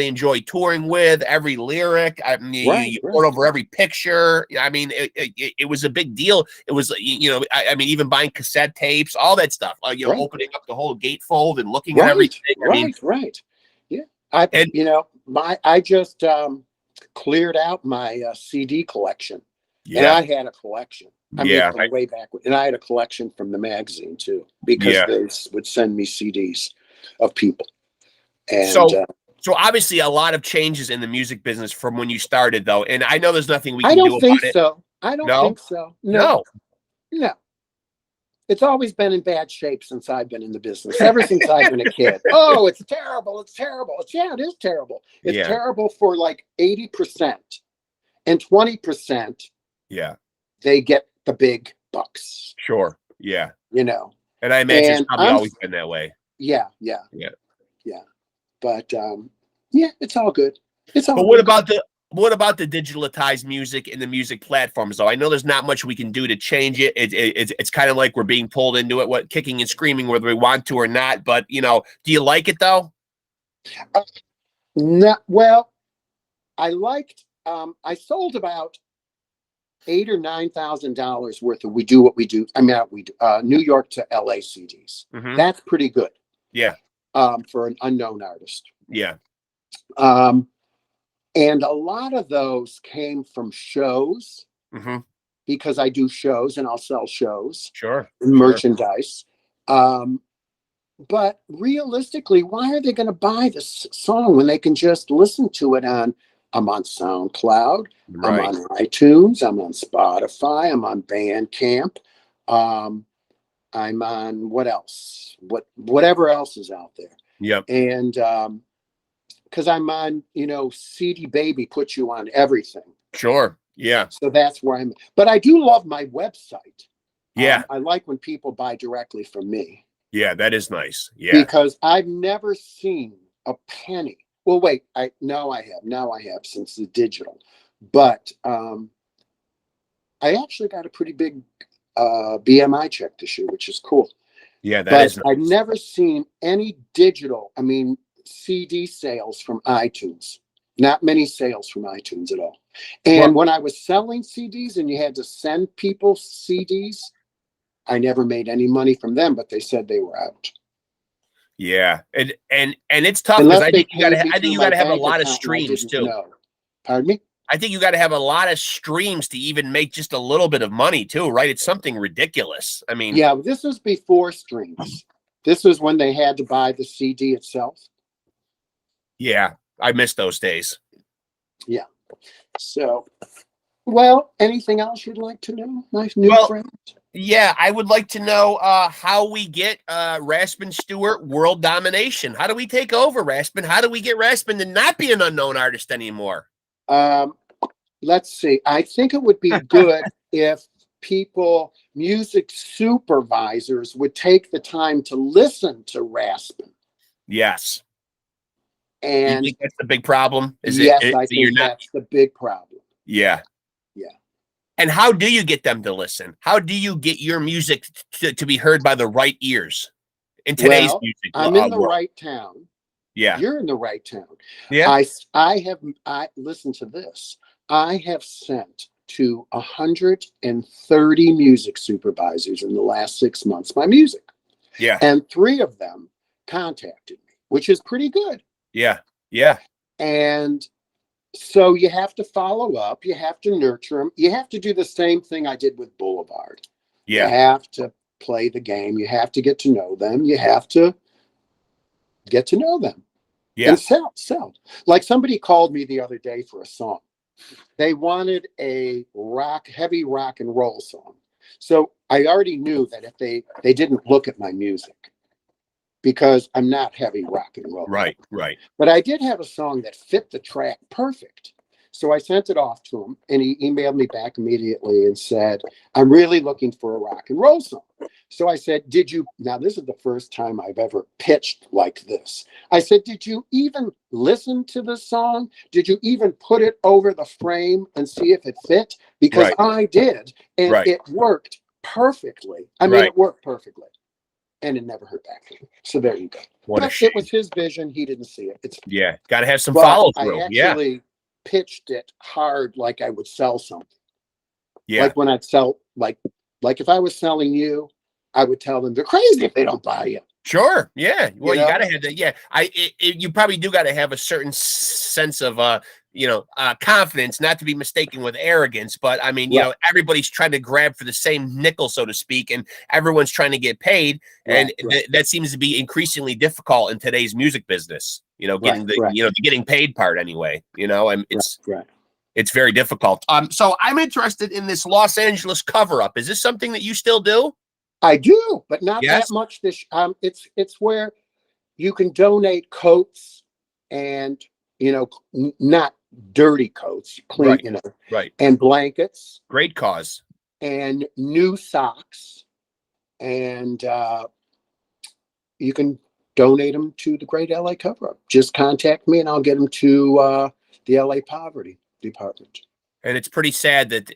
enjoyed touring with, every lyric. I mean, you poured over every picture. I mean, it was a big deal. It was, I mean, even buying cassette tapes, all that stuff. Opening up the whole gatefold and looking at everything. Right. Yeah. I just cleared out my CD collection. Yeah. And I had a collection. I mean, from way back. And I had a collection from the magazine too, because they would send me CDs of people. And so obviously a lot of changes in the music business from when you started, though. And I know there's nothing we can do about it. I don't think so. No. It's always been in bad shape since I've been in the business, ever since I've been a kid. Oh, it's terrible. It's terrible. It is terrible. It's terrible for like 80%. And 20%, they get the big bucks. Sure. Yeah. And I imagine it's probably always been that way. Yeah. But it's all good. But what about the digitalized music and the music platforms, though? I know there's not much we can do to change it. It's kind of like we're being pulled into it, kicking and screaming, whether we want to or not. But do you like it though? Well, I liked. I sold about $8,000 or $9,000 worth of We Do What We Do. I mean, New York to LA CDs. Mm-hmm. That's pretty good. Yeah. For an unknown artist. Yeah. And a lot of those came from shows, because I do shows and I'll sell shows. Sure. Merchandise. But realistically, why are they going to buy this song when they can just listen to it I'm on SoundCloud, I'm on iTunes, I'm on Spotify, I'm on Bandcamp, I'm on what else? Whatever else is out there. Yep. And because I'm on, CD Baby puts you on everything. Sure. Yeah. So that's where I'm. But I do love my website. Yeah. I like when people buy directly from me. Yeah, that is nice. Yeah. Because I've never seen a penny. Well, wait. Now I have since the digital. But I actually got a pretty big BMI check this year, which is cool. Yeah, that is nice. I've never seen any digital, CD sales from iTunes. Not many sales from iTunes at all. And when I was selling CDs and you had to send people CDs, I never made any money from them, but they said they were out. Yeah, and it's tough because Unless they paid me I think through you my gotta have a bank lot of account and I streams didn't too. know. Pardon me? I think you got to have a lot of streams to even make just a little bit of money too, right? It's something ridiculous. I mean, Yeah, this was before streams. This was when they had to buy the CD itself. yeah, I miss those days. Yeah. So, well, anything else you'd like to know, my new friend? Yeah, I would like to know how we get Raspin Stewart world domination. How do we take over Raspin? How do we get Raspin to not be an unknown artist anymore? Let's see. I think it would be good if people, music supervisors, would take the time to listen to Raspin. Yes. And you think that's the big problem? Yes, I think that's the big problem. Yeah. Yeah. And how do you get them to listen? How do you get your music to be heard by the right ears in today's music? I'm in the right town. Yeah. You're in the right town. Yeah. I listen to this. I have sent to 130 music supervisors in the last 6 months my music. Yeah. And 3 of them contacted me, which is pretty good. Yeah. Yeah. And so you have to follow up. You have to nurture them. You have to do the same thing I did with Boulevard. Yeah. You have to play the game. You have to get to know them. You have to get to know them. Yeah. And sell. Like somebody called me the other day for a song. They wanted a heavy rock and roll song. So I already knew that if they didn't look at my music, because I'm not heavy rock and roll. Right, right. But I did have a song that fit the track perfect. So I sent it off to him, and he emailed me back immediately and said, I'm really looking for a rock and roll song. So I said, now this is the first time I've ever pitched like this. I said, did you even listen to the song? Did you even put it over the frame and see if it fit? Because I did, and it worked perfectly. I mean, it worked perfectly. And it never heard back from him. So there you go. But it was his vision. He didn't see it. Got to have some follow through. I actually pitched it hard, like I would sell something. Yeah. Like when I'd sell, like if I was selling you, I would tell them they're crazy if they don't buy you. Sure. Yeah. Well, you got to have that. Yeah. You probably do got to have a certain sense of, confidence, not to be mistaken with arrogance, but I mean, everybody's trying to grab for the same nickel, so to speak, and everyone's trying to get paid. And that seems to be increasingly difficult in today's music business, the getting paid part anyway, and it's very difficult. So I'm interested in this Los Angeles cover up. Is this something that you still do? I do, but not that much. It's where you can donate coats and, not dirty coats, clean, and blankets. Great cause. And new socks. And you can donate them to the Great LA Cover Up. Just contact me and I'll get them to the LA Poverty Department. And it's pretty sad that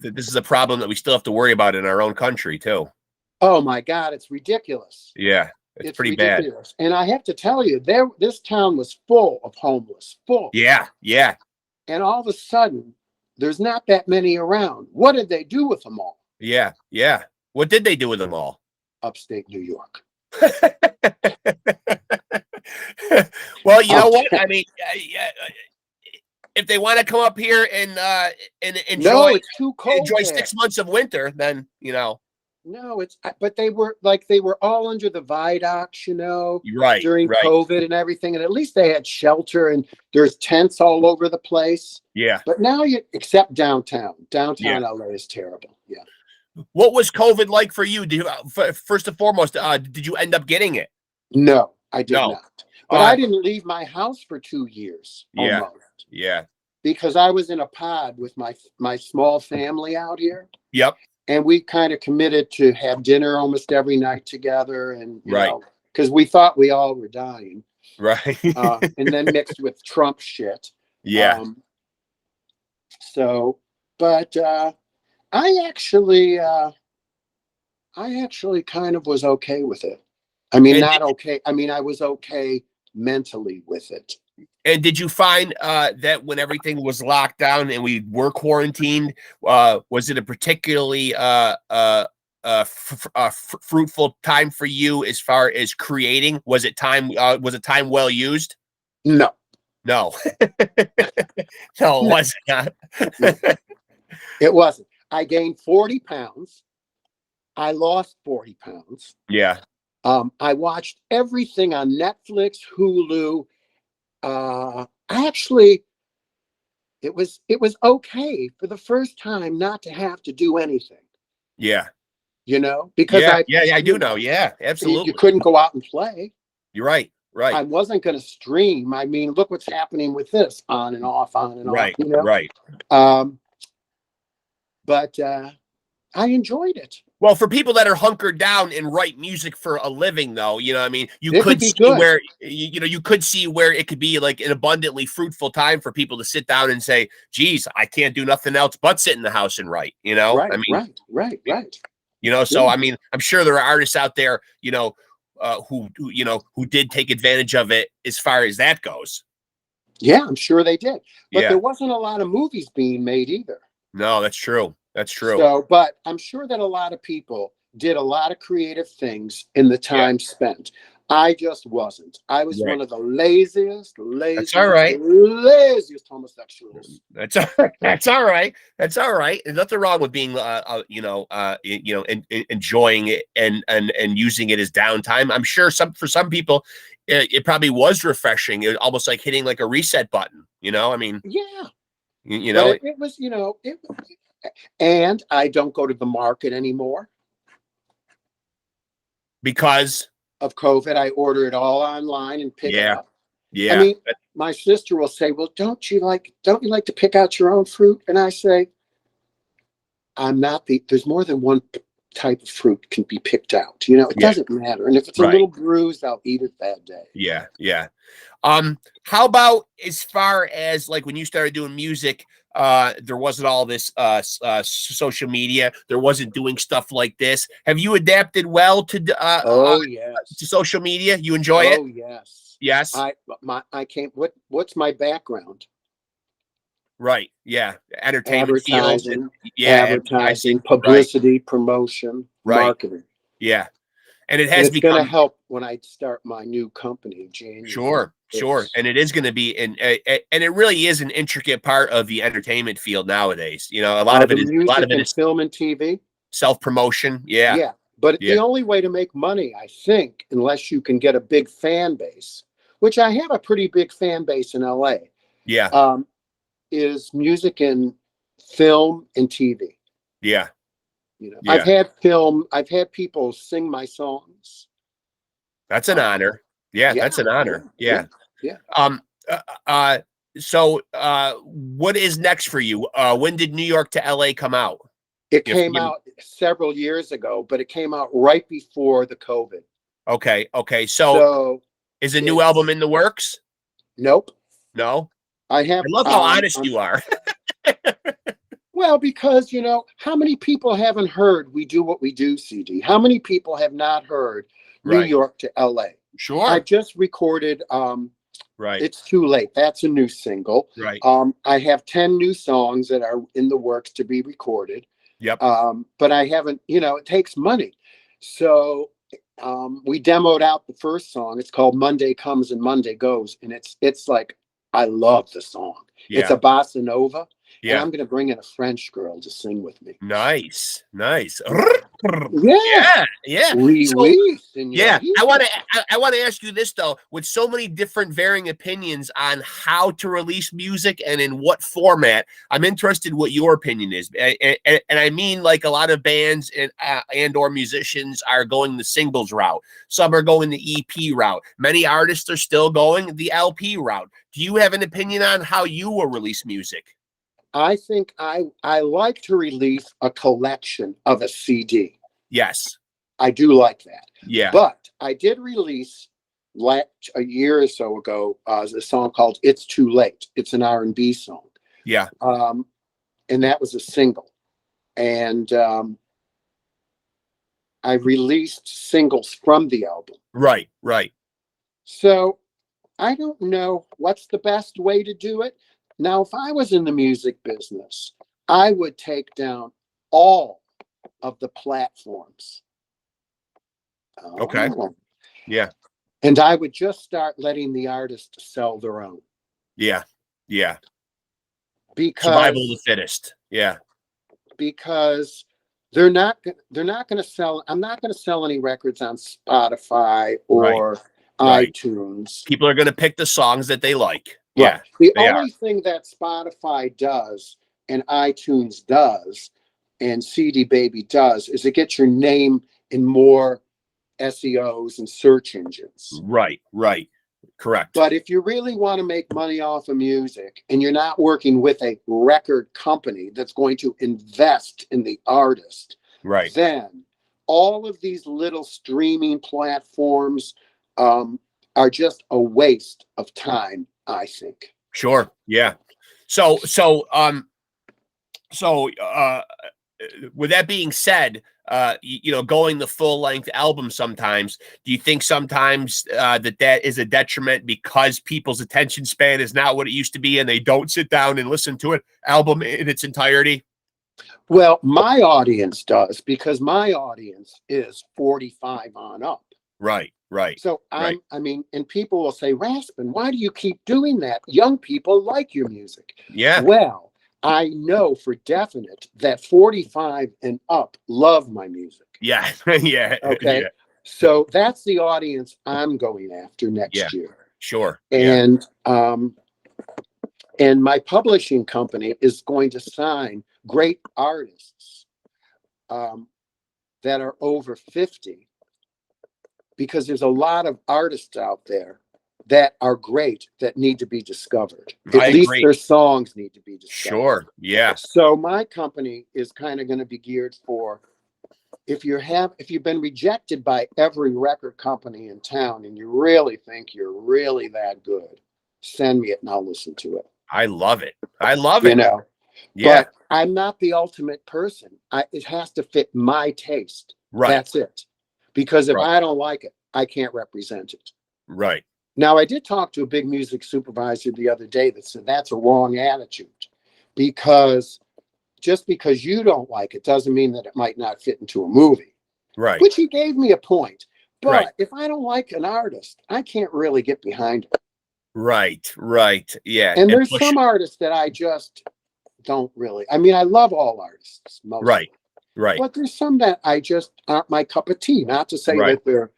this is a problem that we still have to worry about in our own country too. Oh my God, it's ridiculous. Yeah, it's pretty ridiculous. Bad. And I have to tell you, this town was full of homeless, full. Yeah, yeah. And all of a sudden, there's not that many around. What did they do with them all? Yeah, yeah. What did they do with them all? Upstate New York. Well, you know what? I mean, if they want to come up here and enjoy, it's too cold. Enjoy 6 months of winter, then No, but they were all under the viaducts, during COVID and everything, and at least they had shelter and there's tents all over the place. Yeah. But now except downtown LA is terrible. Yeah. What was COVID like for you? First and foremost, did you end up getting it? No, I did not. But I didn't leave my house for 2 years. Yeah. Almost. Yeah. Because I was in a pod with my small family out here. Yep. And we kind of committed to have dinner almost every night together. And, because we thought we all were dying. Right. And then mixed with Trump shit. Yeah. But I actually kind of was okay with it. I mean, not okay. I mean, I was okay mentally with it. And did you find that when everything was locked down and we were quarantined, was it a particularly fruitful time for you as far as creating? Was it time well used? No. No. No, it wasn't. No. It wasn't. I gained 40 pounds. I lost 40 pounds. Yeah. I watched everything on Netflix, Hulu. It was okay for the first time not to have to do anything. Yeah. Because I do know. Yeah, absolutely. You couldn't go out and play. You're right. Right. I wasn't going to stream. I mean, look what's happening with this, on and off, on and right. off. Right. But I enjoyed it. Well, for people that are hunkered down and write music for a living, though, I mean, you could see good. where, you could see where it could be like an abundantly fruitful time for people to sit down and say, geez, I can't do nothing else but sit in the house and write, Right, I mean, right. So, I mean, I'm sure there are artists out there, who did take advantage of it as far as that goes. Yeah, I'm sure they did. But there wasn't a lot of movies being made either. No, that's true. That's true. So, but I'm sure that a lot of people did a lot of creative things in the time spent. I just wasn't. I was one of the laziest homosexuals. That's all right. That's all right. There's nothing wrong with being, enjoying it and using it as downtime. I'm sure for some people, it probably was refreshing. It almost like hitting like a reset button. I mean, yeah. But it was, and I don't go to the market anymore because of COVID. I order it all online and pick it up. Yeah. I mean, my sister will say, well, don't you like to pick out your own fruit? And I say, there's more than one type of fruit can be picked out. It doesn't matter. And if it's a little bruised, I'll eat it that day. Yeah. Yeah. How about as far as like when you started doing music, there wasn't all this social media. There wasn't doing stuff like this. Have you adapted well to to social media? You enjoy it? Oh yes. Yes. I came. What's my background? Right. Yeah. Entertainment field. Advertising, publicity, promotion, marketing. Yeah. And it has become going to help when I start my new company in January. Sure. And it is going to be, and it really is an intricate part of the entertainment field nowadays. A lot of it is film and TV, self-promotion. Yeah. Yeah. But the only way to make money, I think, unless you can get a big fan base, which I have a pretty big fan base in LA. Yeah. Is music and film and TV. Yeah. I've had people sing my songs. That's an honor. Yeah, that's an honor. Yeah. So what is next for you? When did New York to LA come out? It came out several years ago, but it came out right before the COVID. Okay. So is a new album in the works? Nope. No? I love how honest you are. Well, because, how many people haven't heard We Do What We Do CD? How many people have not heard New York to LA? Sure. I just recorded It's Too Late. That's a new single. Right. I have 10 new songs that are in the works to be recorded. Yep. But I haven't, it takes money. So we demoed out the first song. It's called Monday Comes and Monday Goes. And it's like, I love the song. Yeah. It's a bossa nova. Yeah. And I'm going to bring in a French girl to sing with me. Nice. Yeah. I want to ask you this though, with so many different varying opinions on how to release music and in what format, I'm interested what your opinion is. And I mean, like a lot of bands and or musicians are going the singles route. Some are going the EP route. Many artists are still going the LP route. Do you have an opinion on how you will release music? I think I like to release a collection of a CD. Yes. I do like that. Yeah. But I did release a year or so ago a song called It's Too Late. It's an R&B song. Yeah. And that was a single. And I released singles from the album. Right. So I don't know what's the best way to do it. Now, if I was in the music business, I would take down all of the platforms. Okay. Oh. Yeah. And I would just start letting the artist sell their own. Yeah. Yeah. Because Survival of the fittest. Yeah. Because they're not going to sell. I'm not going to sell any records on Spotify or iTunes. People are going to pick the songs that they like. Right. Yeah. The only thing that Spotify does and iTunes does and CD Baby does is it gets your name in more SEOs and search engines. Right. Correct. But if you really want to make money off of music and you're not working with a record company that's going to invest in the artist, then all of these little streaming platforms are just a waste of time, I think. Sure. Yeah. So with that being said, going the full length album sometimes, do you think sometimes that is a detriment because people's attention span is not what it used to be and they don't sit down and listen to an album in its entirety? Well, my audience does, because my audience is 45 on up. Right. So I mean, and people will say, Raspin, why do you keep doing that? Young people like your music. Yeah. Well, I know for definite that 45 and up love my music. Yeah. Yeah. Okay. Yeah. So that's the audience I'm going after next year. Sure. And and my publishing company is going to sign great artists that are over 50, because there's a lot of artists out there that are great that need to be discovered. At least their songs need to be discovered. Sure. Yeah. So my company is kind of going to be geared for, if you've been rejected by every record company in town and you really think you're really that good, send me it and I'll listen to it. I love it. Yeah. But I'm not the ultimate person. It has to fit my taste. Right. That's it. Because if I don't like it, I can't represent it. Right. Now, I did talk to a big music supervisor the other day that said that's a wrong attitude, because just because you don't like it doesn't mean that it might not fit into a movie. Right. Which he gave me a point. But if I don't like an artist, I can't really get behind it. Right. Yeah. And there's some artists that I just don't really. I mean, I love all artists. Mostly. Right. But there's some that I just aren't my cup of tea. Not to say that they're,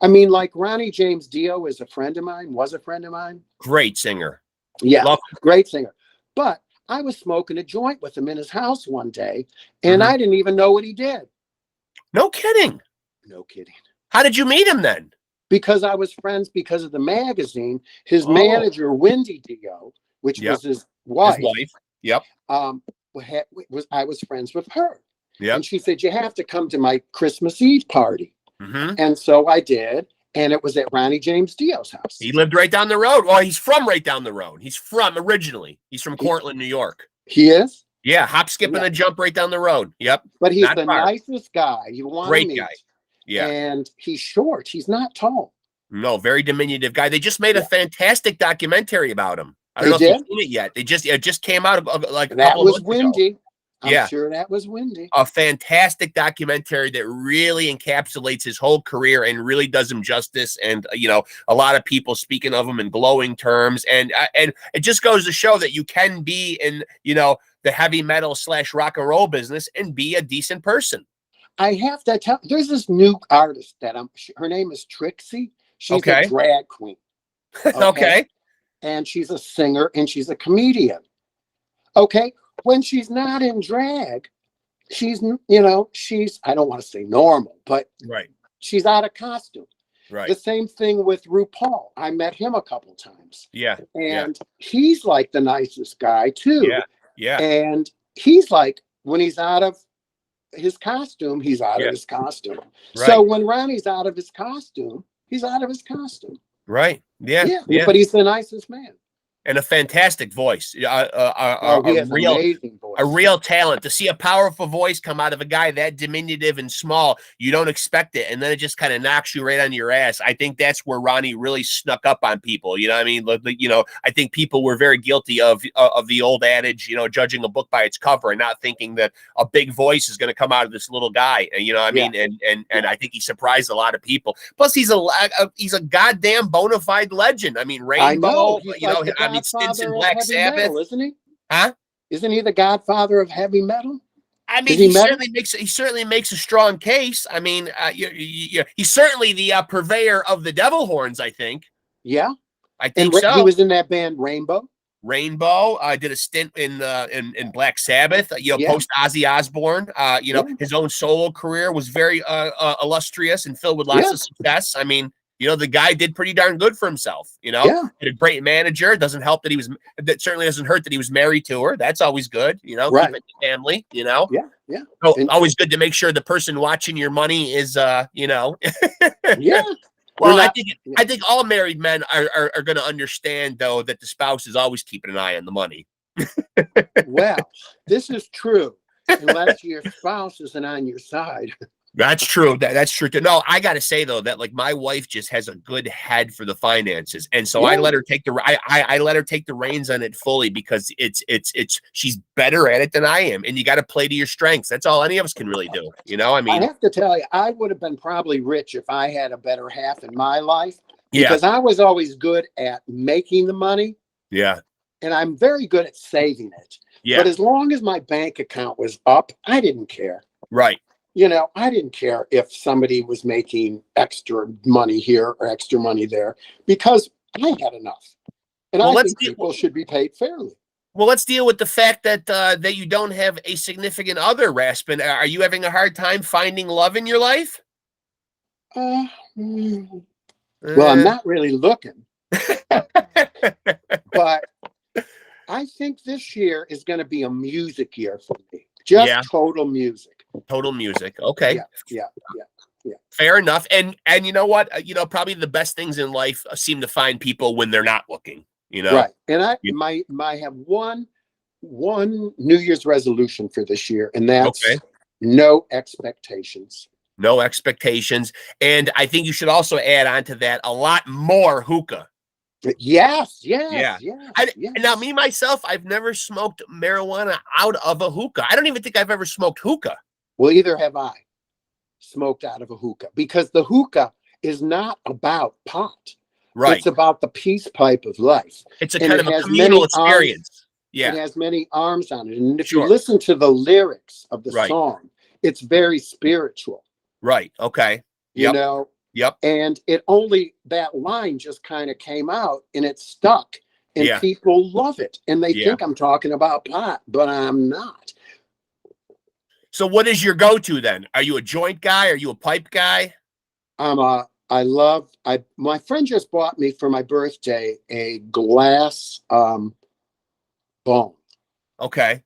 I mean, like Ronnie James Dio was a friend of mine. Great singer. Yeah, great singer. But I was smoking a joint with him in his house one day, and I didn't even know what he did. No kidding. How did you meet him then? Because I was friends because of the magazine. His manager, Wendy Dio, which was his wife. Yep. I was friends with her. Yep. And she said, you have to come to my Christmas Eve party. Mm-hmm. And so I did. And it was at Ronnie James Dio's house. He lived right down the road. Well, he's from right down the road. He's from Cortland, New York. He is? Yeah. Hop, skip, and a jump right down the road. Yep. But he's the nicest guy you want to meet. Great guy. Yeah. And he's short. He's not tall. No, very diminutive guy. They just made a fantastic documentary about him. I don't know if you've seen it yet. It just came out like a couple of months Wendy. ago. I'm sure that was Wendy. A fantastic documentary that really encapsulates his whole career and really does him justice. And, a lot of people speaking of him in glowing terms. And it just goes to show that you can be in, the heavy metal / rock and roll business and be a decent person. I have to tell, there's this new artist that her name is Trixie. She's a drag queen. Okay. And she's a singer and she's a comedian. Okay. When she's not in drag, she's, I don't want to say normal, but she's out of costume. Right. The same thing with RuPaul. I met him a couple times. Yeah. And he's like the nicest guy too. Yeah. And he's like, when he's out of his costume, he's out of his costume. Right. So when Ronnie's out of his costume, he's out of his costume. Right. Yeah. But he's the nicest man. And a fantastic voice. He has an amazing voice. A real talent. To see a powerful voice come out of a guy that diminutive and small, you don't expect it, and then it just kind of knocks you right on your ass. I think that's where Ronnie really snuck up on people. You know what I mean? I think people were very guilty of the old adage, judging a book by its cover and not thinking that a big voice is going to come out of this little guy. You know what I mean? And I think he surprised a lot of people. Plus, he's a goddamn bona fide legend. I mean, Rainbow. I mean, stints in Black Sabbath, metal, isn't he? Huh? Isn't he the godfather of heavy metal? I mean, he certainly makes a strong case. I mean, he's certainly the purveyor of the devil horns, I think. Yeah, I think so. He was in that band Rainbow. I did a stint in Black Sabbath. Post Ozzy Osbourne. His own solo career was very illustrious and filled with lots of success. I mean, the guy did pretty darn good for himself. Had a great manager. It doesn't help that certainly doesn't hurt that he was married to her. That's always good. Right. Keep it family. Yeah. So always good to make sure the person watching your money is, Yeah. Well, I think all married men are going to understand, though, that the spouse is always keeping an eye on the money. Well, this is true, unless your spouse isn't on your side. That's true. That's true. No, I got to say, though, that like my wife just has a good head for the finances. And so I let her take I let her take the reins on it fully because she's better at it than I am. And you got to play to your strengths. That's all any of us can really do. I mean, I have to tell you, I would have been probably rich if I had a better half in my life because I was always good at making the money. Yeah. And I'm very good at saving it. Yeah. But as long as my bank account was up, I didn't care. Right. I didn't care if somebody was making extra money here or extra money there because I had enough. And I think people should be paid fairly. Well, let's deal with the fact that you don't have a significant other, Raspin. Are you having a hard time finding love in your life? Well, I'm not really looking. But I think this year is going to be a music year for me. Just total music. Total music. Okay. Yeah. Fair enough. And you know what? Probably the best things in life seem to find people when they're not looking. Right. And I have one New Year's resolution for this year, and that's no expectations. No expectations. And I think you should also add on to that a lot more hookah. Yes. Now, me, myself, I've never smoked marijuana out of a hookah. I don't even think I've ever smoked hookah. Well, either have I smoked out of a hookah because the hookah is not about pot. Right. It's about the peace pipe of life. It's a kind of a communal experience. It has many arms on it. And if you listen to the lyrics of the song, it's very spiritual. Right. Okay. Yep. And that line just kind of came out and it stuck and people love it. And they think I'm talking about pot, but I'm not. So what is your go-to then? Are you a joint guy? Are you a pipe guy? My friend just bought me for my birthday a glass bone. Okay.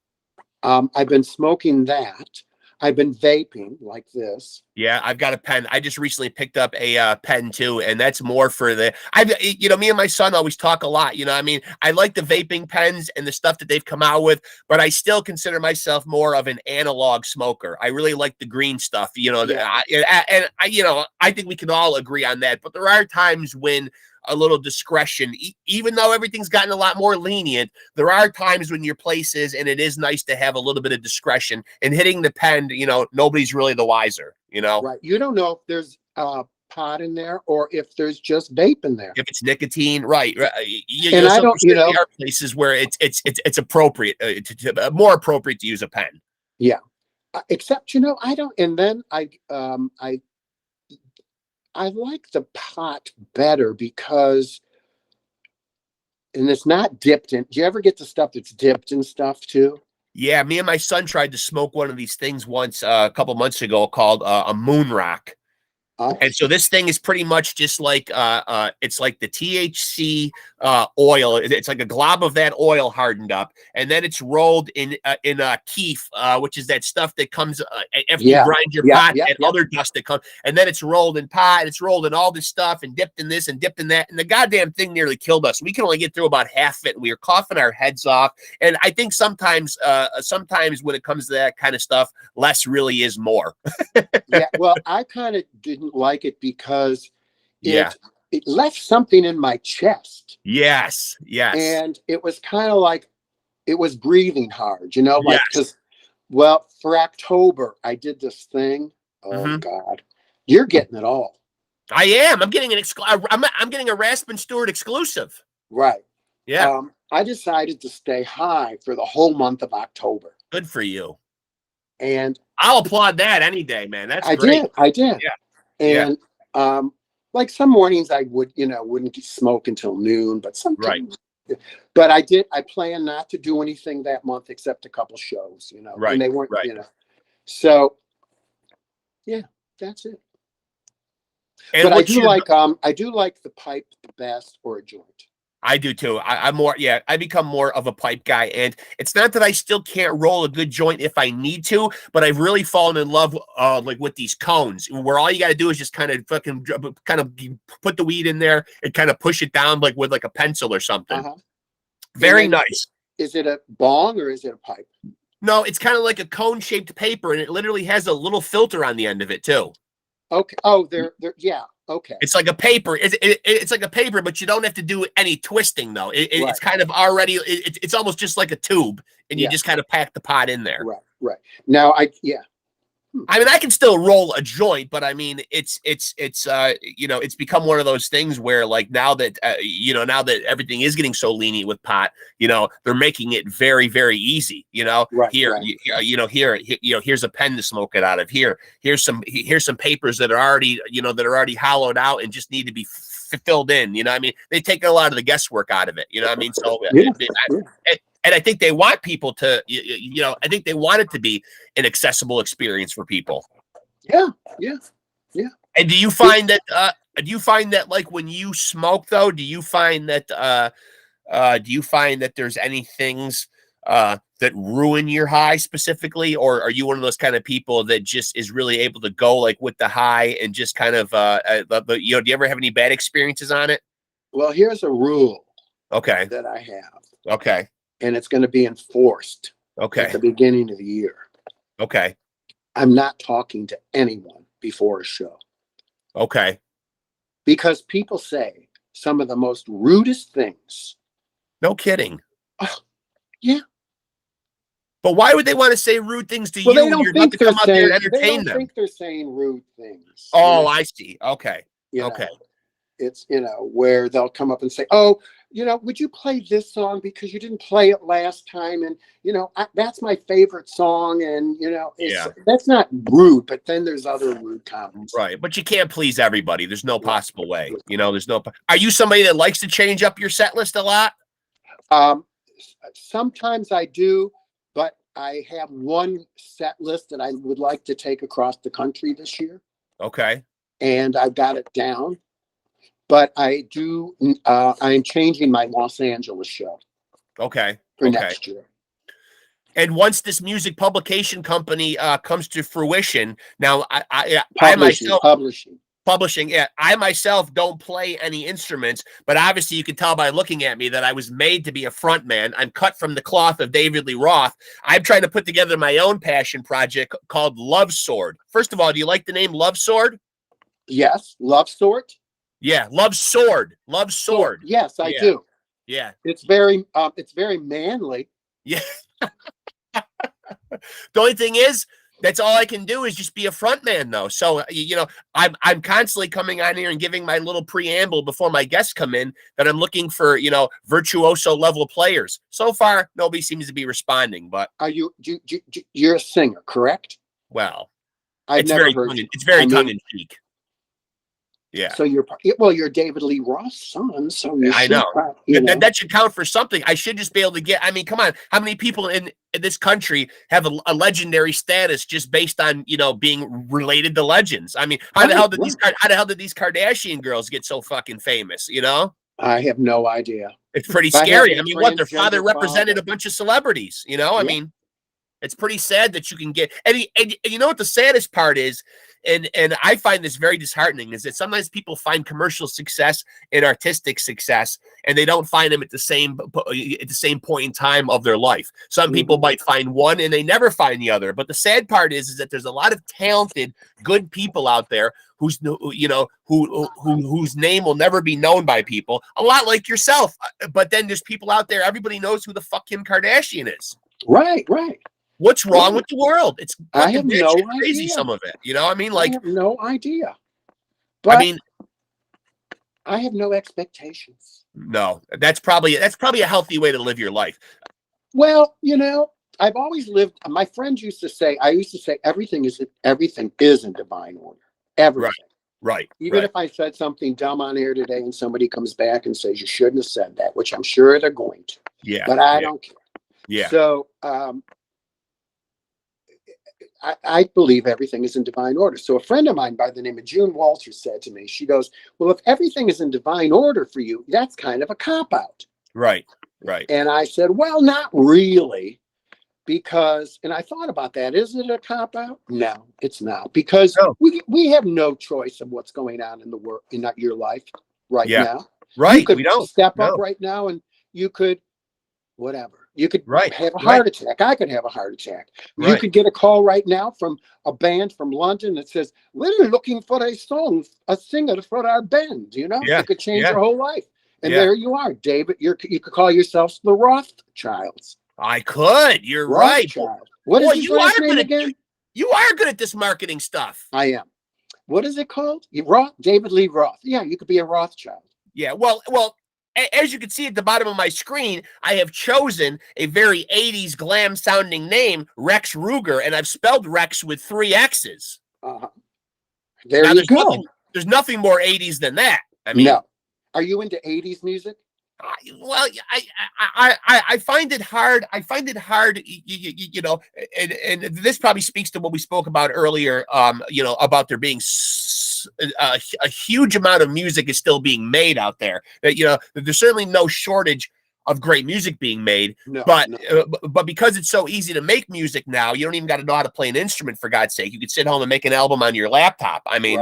I've been smoking that. I've been vaping like this. Yeah, I've got a pen. I just recently picked up a pen too, and that's more for me and my son always talk a lot. I mean, I like the vaping pens and the stuff that they've come out with, but I still consider myself more of an analog smoker. I really like the green stuff, I think we can all agree on that. But there are times when a little discretion, even though everything's gotten a lot more lenient, there are times when your place is, and it is nice to have a little bit of discretion. And hitting the pen, nobody's really the wiser, Right. You don't know if there's pot in there or if there's just vape in there. If it's nicotine, right. And I don't, there are places where it's appropriate, more appropriate to use a pen. Yeah. Except, I don't, and then I like the pot better because, and it's not dipped in. Do you ever get the stuff that's dipped in stuff too? Yeah, me and my son tried to smoke one of these things once a couple months ago called a moon rock. And so this thing is pretty much just like it's like the THC oil. It's like a glob of that oil hardened up, and then it's rolled in keef, which is that stuff that comes after you grind your pot, and other dust that comes, and then it's rolled in pot, and it's rolled in all this stuff, and dipped in this and dipped in that, and the goddamn thing nearly killed us. We can only get through about half of it, and we were coughing our heads off. And I think sometimes when it comes to that kind of stuff, less really is more. Yeah, well, I kind of didn't like it because it left something in my chest. Yes. And it was kind of like it was breathing hard, like because, well, for October I did this thing. Oh God, you're getting it all. I am. I'm getting I'm getting a Raspin Stewart exclusive. Right. Yeah. I decided to stay high for the whole month of October. Good for you. And I'll applaud that any day, man. That's great. I did. Yeah. And like some mornings I wouldn't smoke until noon, but sometimes. Right. But I plan not to do anything that month except a couple shows, Right. And they weren't, So yeah, that's it. And but I do like the pipe the best, or a joint. I do too. I become more of a pipe guy, and it's not that I still can't roll a good joint if I need to, but I've really fallen in love like with these cones, where all you got to do is just kind of put the weed in there and kind of push it down like with like a pencil or something. Very nice. Is it a bong or is it a pipe? No, it's kind of like a cone shaped paper, and it literally has a little filter on the end of it too. Okay. Oh, yeah. Okay. It's like a paper. It's like a paper, but you don't have to do any twisting though. It's kind of already. It's almost just like a tube, and you just kind of pack the pot in there. Right. Now I mean, I can still roll a joint, but I mean, it's become one of those things where, like, now that everything is getting so lenient with pot, they're making it very, very easy. Here's a pen to smoke it out of. Here's some papers that are already hollowed out and just need to be filled in. I mean, they take a lot of the guesswork out of it. I mean, so. And I think they want people to, I think they want it to be an accessible experience for people. Yeah. And do you find that like when you smoke though, do you find that there's any things that ruin your high specifically, or are you one of those kind of people that just is really able to go like with the high and just kind of, do you ever have any bad experiences on it? Well, here's a rule. Okay. That I have. Okay. And it's going to be enforced at the beginning of the year. Okay. I'm not talking to anyone before a show. Okay. Because people say some of the most rudest things. No kidding. Yeah. But why would they want to say rude things to you? They don't You're not to come out there and entertain them. They don't think they're saying rude things. Oh, I see. Okay. Okay. It's, where they'll come up and say, oh, would you play this song because you didn't play it last time? And, that's my favorite song. And, that's not rude, but then there's other rude comments. Right. But you can't please everybody. There's no possible way. Are you somebody that likes to change up your set list a lot? Sometimes I do, but I have one set list that I would like to take across the country this year. Okay. And I've got it down. But I do. I'm changing my Los Angeles show. Okay. For next year. And once this music publication company comes to fruition, now I publishing. Yeah, I myself don't play any instruments, but obviously you can tell by looking at me that I was made to be a front man. I'm cut from the cloth of David Lee Roth. I'm trying to put together my own passion project called Love Sword. First of all, do you like the name Love Sword? Yes, Love Sword. Yeah, Love Sword. Love Sword. Yes, I do. Yeah. It's very manly. Yeah. The only thing is, that's all I can do is just be a front man though. So, I'm constantly coming on here and giving my little preamble before my guests come in that I'm looking for, virtuoso level players. So far, nobody seems to be responding, but you're a singer, correct? Well, it's very tongue in cheek. Yeah. So you're David Lee Roth's son, so you I should, know. you know. That should count for something. I should just be able to get. I mean, come on. How many people in this country have a legendary status just based on being related to legends? I mean, how the hell did these Kardashian girls get so fucking famous? I have no idea. It's pretty scary. I mean, what their father represented a bunch of celebrities. I mean. It's pretty sad that you can get, and you know what the saddest part is, and I find this very disheartening, is that sometimes people find commercial success and artistic success, and they don't find them at the same point in time of their life. Some people might find one and they never find the other. But the sad part is that there's a lot of talented, good people out there whose name will never be known by people. A lot like yourself, but then there's people out there. Everybody knows who the fuck Kim Kardashian is. Right. What's wrong with the world? It's I have no crazy, idea. some of it. I mean, like, I have no idea. But I mean, I have no expectations. No, that's probably a healthy way to live your life. Well, I've always lived. My friends used to say, everything is in divine order. Everything. Right. Even if I said something dumb on air today, and somebody comes back and says you shouldn't have said that, which I'm sure they're going to. Yeah. But I don't care. Yeah. So I believe everything is in divine order. So a friend of mine by the name of June Walters said to me, she goes, well, if everything is in divine order for you, that's kind of a cop-out. Right. And I said, well, not really, because, and I thought about that. Is it a cop-out? No, it's not, because we have no choice of what's going on in the world, in your life right now. Right. You could step up right now and you could, whatever. You could have a heart attack. I could have a heart attack. You could get a call right now from a band from London that says, we're looking for a singer for our band. You could change your whole life. And there you are, David. You could call yourselves the Rothschilds. I could. You're right. What is his last name again? You are good at this marketing stuff. I am. What is it called? David Lee Roth. Yeah, you could be a Rothschild. Yeah, well, as you can see at the bottom of my screen, I have chosen a very 80s glam sounding name, Rex Ruger, and I've spelled Rex with 3 X's. There you go. There's nothing more 80s than that. I mean, no. Are you into 80s music? Well, I find it hard. I find it hard, and this probably speaks to what we spoke about earlier, about there being a huge amount of music is still being made out there. That there's certainly no shortage of great music being made, but because it's so easy to make music now, you don't even got to know how to play an instrument, for God's sake. You could sit home and make an album on your laptop. I mean,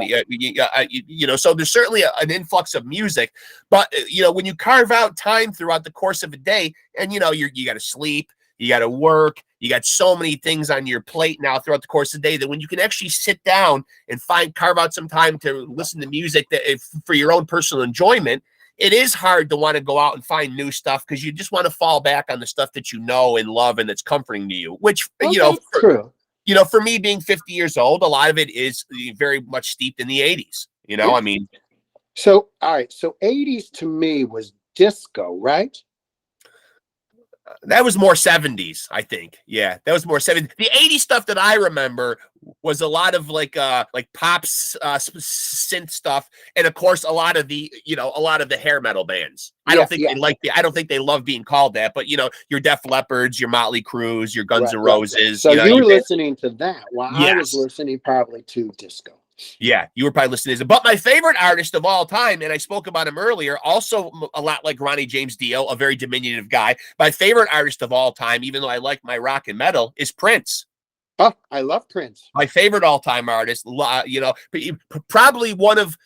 so there's certainly an influx of music, but when you carve out time throughout the course of a day, and you got to sleep, you got to work, you got so many things on your plate now throughout the course of the day, that when you can actually sit down and carve out some time to listen to music for your own personal enjoyment, it is hard to want to go out and find new stuff, because you just want to fall back on the stuff that you know and love and that's comforting to you, which, for me being 50 years old, a lot of it is very much steeped in the 80s, I mean. So, all right. So 80s to me was disco, right? That was more 70s, I think. Yeah, that was more 70s. The 80s stuff that I remember was a lot of like pop synth stuff, and of course a lot of the hair metal bands. I don't think they love being called that, but your Def Leppards, your Motley Crues, your Guns N' Roses. So you were listening to that while I was listening probably to disco. Yeah, you were probably listening to it. But my favorite artist of all time, and I spoke about him earlier, also a lot like Ronnie James Dio, a very diminutive guy. My favorite artist of all time, even though I like my rock and metal, is Prince. Oh, I love Prince. My favorite all-time artist, probably one of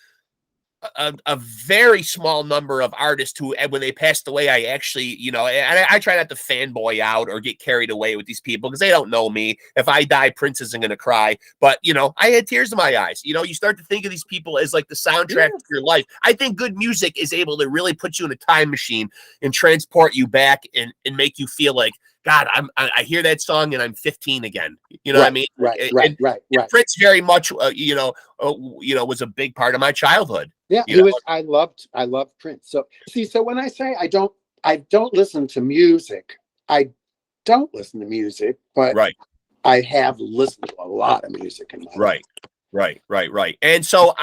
a very small number of artists who, when they passed away, I actually, I try not to fanboy out or get carried away with these people, because they don't know me. If I die, Prince isn't going to cry. But, I had tears in my eyes. You start to think of these people as like the soundtrack of your life. I think good music is able to really put you in a time machine and transport you back and make you feel like, God, I hear that song and I'm 15 again. You know what I mean? Right. Prince very much, was a big part of my childhood. Yeah, I loved Prince. So when I say I don't listen to music, I don't listen to music, but I have listened to a lot of music in my life. Right. And so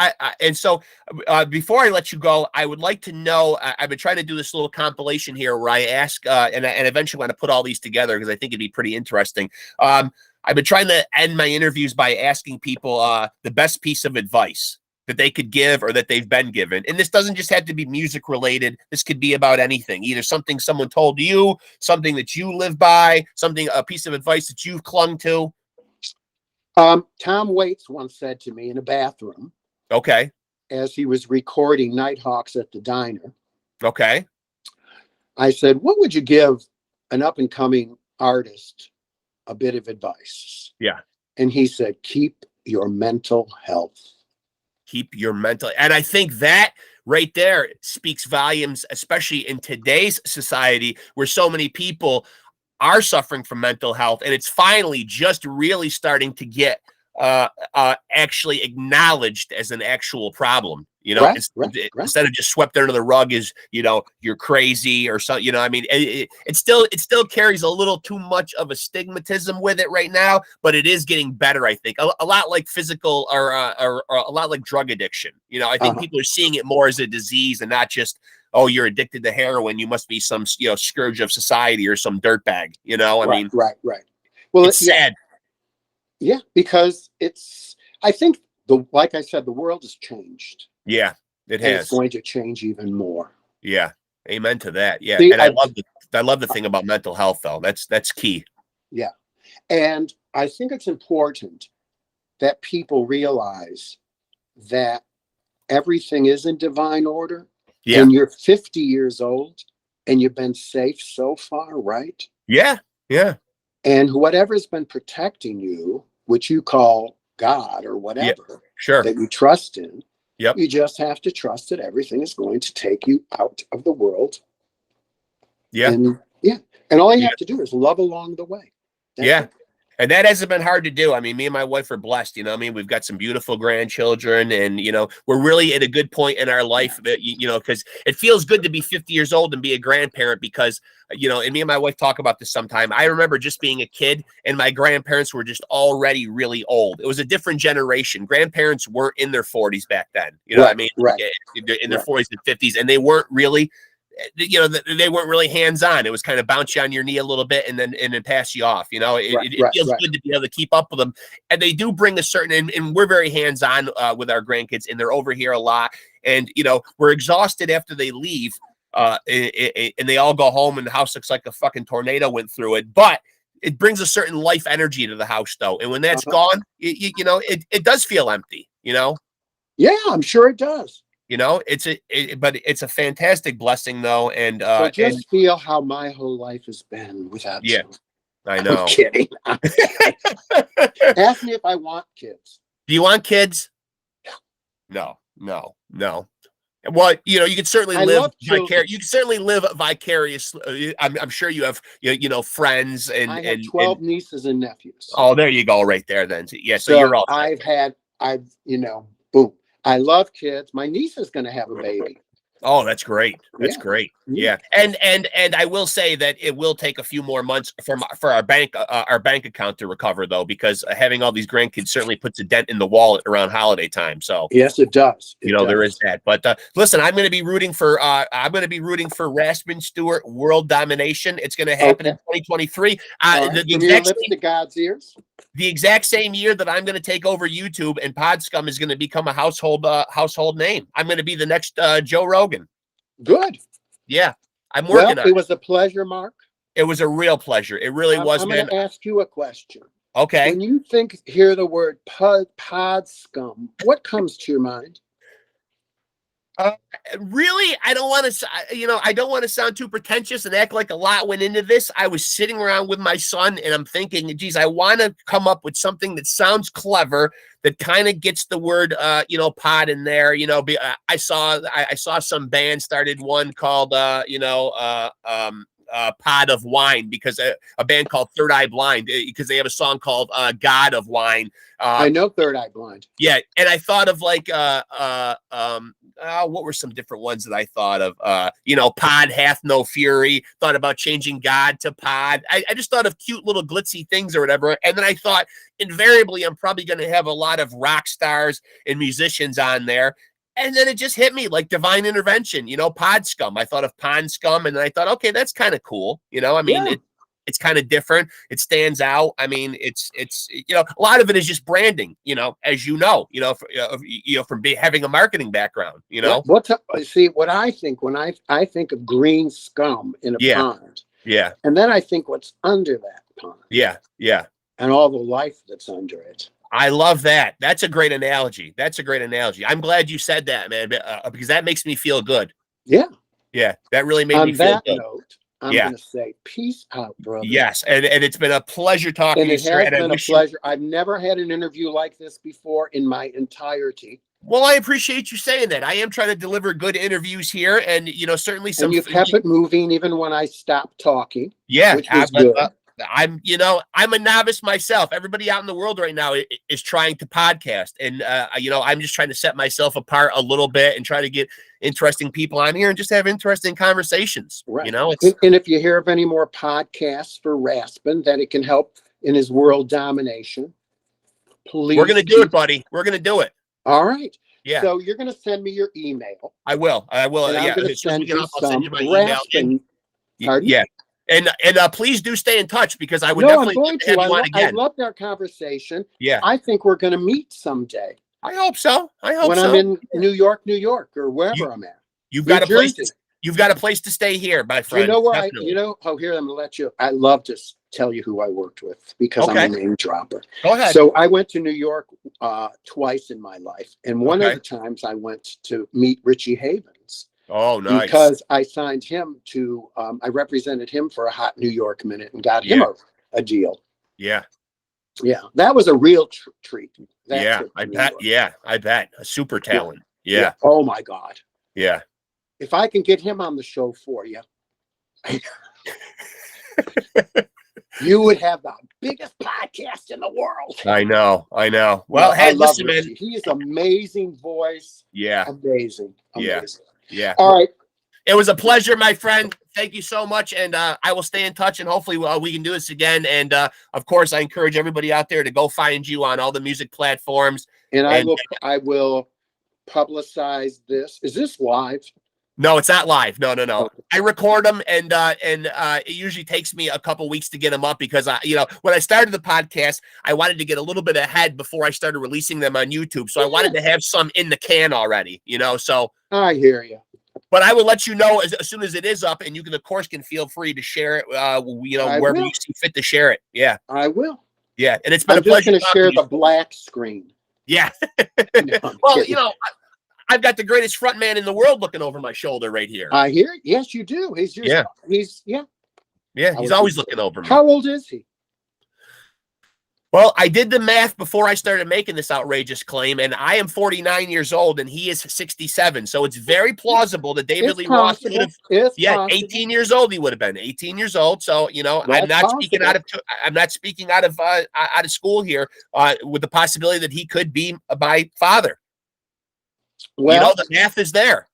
before I let you go, I would like to know, I've been trying to do this little compilation here where I ask, and eventually want to put all these together because I think it'd be pretty interesting. I've been trying to end my interviews by asking people the best piece of advice that they could give or that they've been given. And this doesn't just have to be music related. This could be about anything, either something someone told you, something that you live by, a piece of advice that you've clung to. Tom Waits once said to me in a bathroom, okay, as he was recording Nighthawks at the diner, okay, I said, what would you give an up-and-coming artist a bit of advice? Yeah. And he said, keep your mental health. Keep your mental. And I think that right there speaks volumes, especially in today's society where so many people are suffering from mental health, and it's finally just really starting to get actually acknowleded as an actual problem. Instead of just swept under the rug as you're crazy or something. I mean, it still carries a little too much of a stigmatism with it right now, but it is getting better. I think a lot like physical or a lot like drug addiction. I think people are seeing it more as a disease and not just, oh, you're addicted to heroin, you must be some scourge of society or some dirtbag. I mean, right. Well, it's sad. Yeah, because I think like I said, the world has changed. Yeah, it has. And it's going to change even more. Yeah, amen to that. Yeah, and I love the thing about mental health, though. That's key. Yeah, and I think it's important that people realize that everything is in divine order. Yeah. And you're 50 years old and you've been safe so far, right? Yeah. And whatever's been protecting you, which you call God or whatever, sure, that you trust in, yep, you just have to trust that everything is going to take you out of the world. Yeah. And all you have to do is love along the way. That's it. And that hasn't been hard to do. I mean, me and my wife are blessed. We've got some beautiful grandchildren, and we're really at a good point in our life. Because it feels good to be 50 years old and be a grandparent. Because and me and my wife talk about this sometime. I remember just being a kid, and my grandparents were just already really old. It was a different generation. Grandparents weren't in their 40s back then. What I mean? Right. In their 40s and 50s, and they weren't really. They weren't really hands-on. It was kind of bounce you on your knee a little bit and then pass you off. It feels good to be able to keep up with them. And they do bring a certain, and we're very hands-on with our grandkids, and they're over here a lot. And, we're exhausted after they leave and they all go home and the house looks like a fucking tornado went through it. But it brings a certain life energy to the house, though. And when that's gone, it does feel empty, Yeah, I'm sure it does. But it's a fantastic blessing, though, and so just feel how my whole life has been without you. I know. I'm kidding. Ask me if I want kids. Do you want kids? No. Well, you can certainly live vicariously. You can certainly live vicariously. I'm sure you have, friends and I have 12 nieces and nephews. Oh, there you go, right there. Then, yeah. So you're all. Boom. I love kids. My niece is going to have a baby. Oh, that's great. That's great. Yeah. And I will say that it will take a few more months for our bank account to recover, though, because having all these grandkids certainly puts a dent in the wallet around holiday time. So yes, it does. There is that. But listen, I'm going to be rooting for Raspin Stewart world domination. It's going to happen in 2023. The exact same year that I'm going to take over YouTube, and PodScum is going to become a household name. I'm going to be the next Joe Rogan. Good. Yeah, I'm working on it. It was a pleasure, Mark. It was a real pleasure. It really was, I'm man. I'm going to ask you a question. Okay. When you hear the word PodScum, what comes to your mind? Really, I don't want to sound too pretentious and act like a lot went into this. I was sitting around with my son and I'm thinking, geez, I want to come up with something that sounds clever, that kind of gets the word, pod in there. I saw some band started one called, Pod of Wine, because a band called Third Eye Blind, because they have a song called God of Wine. I know Third Eye Blind. Yeah, and I thought of like what were some different ones that I thought of? Pod Hath No Fury. Thought about changing God to Pod. I just thought of cute little glitzy things or whatever. And then I thought, invariably, I'm probably going to have a lot of rock stars and musicians on there. And then it just hit me like divine intervention, Pod Scum. I thought of Pond Scum, and then I thought, okay, that's kind of cool. It's kind of different. It stands out. I mean, it's a lot of it is just branding, as from having a marketing background, See, what I think when I think of green scum in a pond. Yeah. And then I think what's under that pond. Yeah. Yeah. And all the life that's under it. I love that. That's a great analogy. I'm glad you said that, man, because that makes me feel good. Yeah. Yeah. That really made me feel good. Note, I'm going to say peace out, brother. Yes. And it's been a pleasure talking to you, sir. It has been a pleasure. I've never had an interview like this before in my entirety. Well, I appreciate you saying that. I am trying to deliver good interviews here, and certainly some. And you kept it moving even when I stopped talking. Yeah, which was good. I'm a novice myself. Everybody out in the world right now is trying to podcast, and I'm just trying to set myself apart a little bit and try to get interesting people on here and just have interesting conversations. Right. And if you hear of any more podcasts for Raspin that it can help in his world domination, please. We're gonna do it, buddy. We're gonna do it. All right. Yeah. So you're gonna send me your email. I will. And I'm gonna send you some Raspin. Yeah. And please do stay in touch, because I would definitely I'm going to. I loved our conversation. Yeah. I think we're going to meet someday. I hope so. When I'm in New York, or wherever I'm at. You've got a place. You've got a place to stay here, my friend. You know where here, I'm going to let you. I love to tell you who I worked with, because I'm a name dropper. Go ahead. So I went to New York twice in my life. And one of the times I went to meet Richie Havens. Oh, nice. Because I signed him to, I represented him for a hot New York minute and got him a deal. Yeah. Yeah. That was a real treat. I bet. Yeah, I bet. A super talent. Yeah. Oh, my God. Yeah. If I can get him on the show for you, you would have the biggest podcast in the world. I know. Well, hey, listen, man. He's amazing voice. Yeah. Amazing. Yeah. All right. It was a pleasure, my friend. Thank you so much. And I will stay in touch, and hopefully we can do this again. And of course, I encourage everybody out there to go find you on all the music platforms. And I will publicize this. Is this live? No, it's not live. No. Okay. I record them, and it usually takes me a couple weeks to get them up, because when I started the podcast, I wanted to get a little bit ahead before I started releasing them on YouTube. So I wanted to have some in the can already, so. I hear you. But I will let you know as soon as it is up, and you can, of course, feel free to share it, wherever you see fit to share it. Yeah. I will. Yeah. And it's been a I'm pleasure. just going to share the black screen. Yeah. Well, I've got the greatest front man in the world looking over my shoulder right here. I hear. Yes, you do. He's just, he's always looking over me. How old is he? Well, I did the math before I started making this outrageous claim, and I am 49 years old, and he is 67. So it's very plausible that David Lee Roth would have, 18 years old. He would have been 18 years old. So I'm not speaking out of school here, with the possibility that he could be my father. Well, the math is there.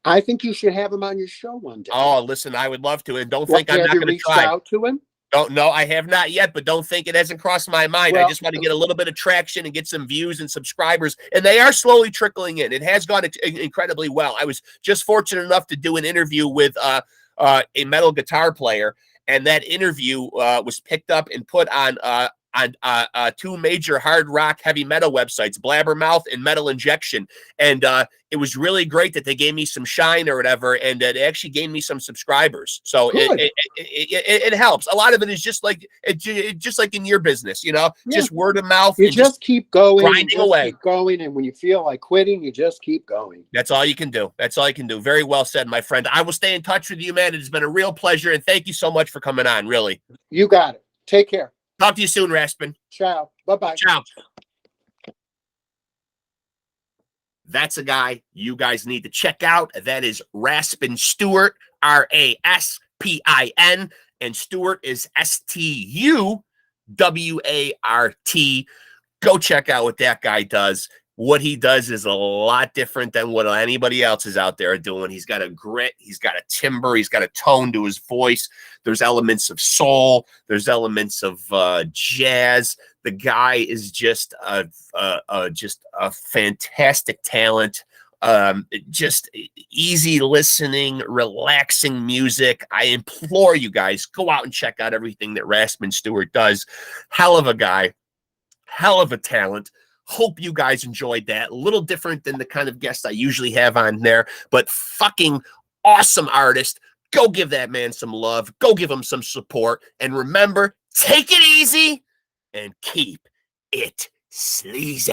I think you should have him on your show one day. Oh, listen, I would love to, and don't think I'm not going to try. Out to him? No, I have not yet, but don't think it hasn't crossed my mind. I just want to get a little bit of traction and get some views and subscribers, and they are slowly trickling in. It has gone incredibly well. I was just fortunate enough to do an interview with a metal guitar player, and that interview was picked up and put on two major hard rock heavy metal websites, Blabbermouth and Metal Injection. And it was really great that they gave me some shine or whatever, and it actually gave me some subscribers. So it helps. A lot of it is just like in your business, just word of mouth. You just keep going, grinding away. Keep going, and when you feel like quitting, you just keep going. That's all you can do. Very well said, my friend. I will stay in touch with you, man. It has been a real pleasure, and thank you so much for coming on. Really, you got it. Take care. Talk to you soon, Raspin. Ciao. Bye-bye. Ciao. That's a guy you guys need to check out. That is Raspin Stewart, RASPIN and Stewart is STUWART. Go check out what that guy does. What he does is a lot different than what anybody else is out there doing. He's got a grit, he's got a timbre, he's got a tone to his voice. There's elements of soul, there's elements of jazz. The guy is just a fantastic talent. Just easy listening, relaxing music. I implore you guys, go out and check out everything that RASPIN Stewart does. Hell of a guy, hell of a talent. Hope you guys enjoyed that. A little different than the kind of guests I usually have on there, but fucking awesome artist. Go give that man some love. Go give him some support. And remember, take it easy and keep it sleazy.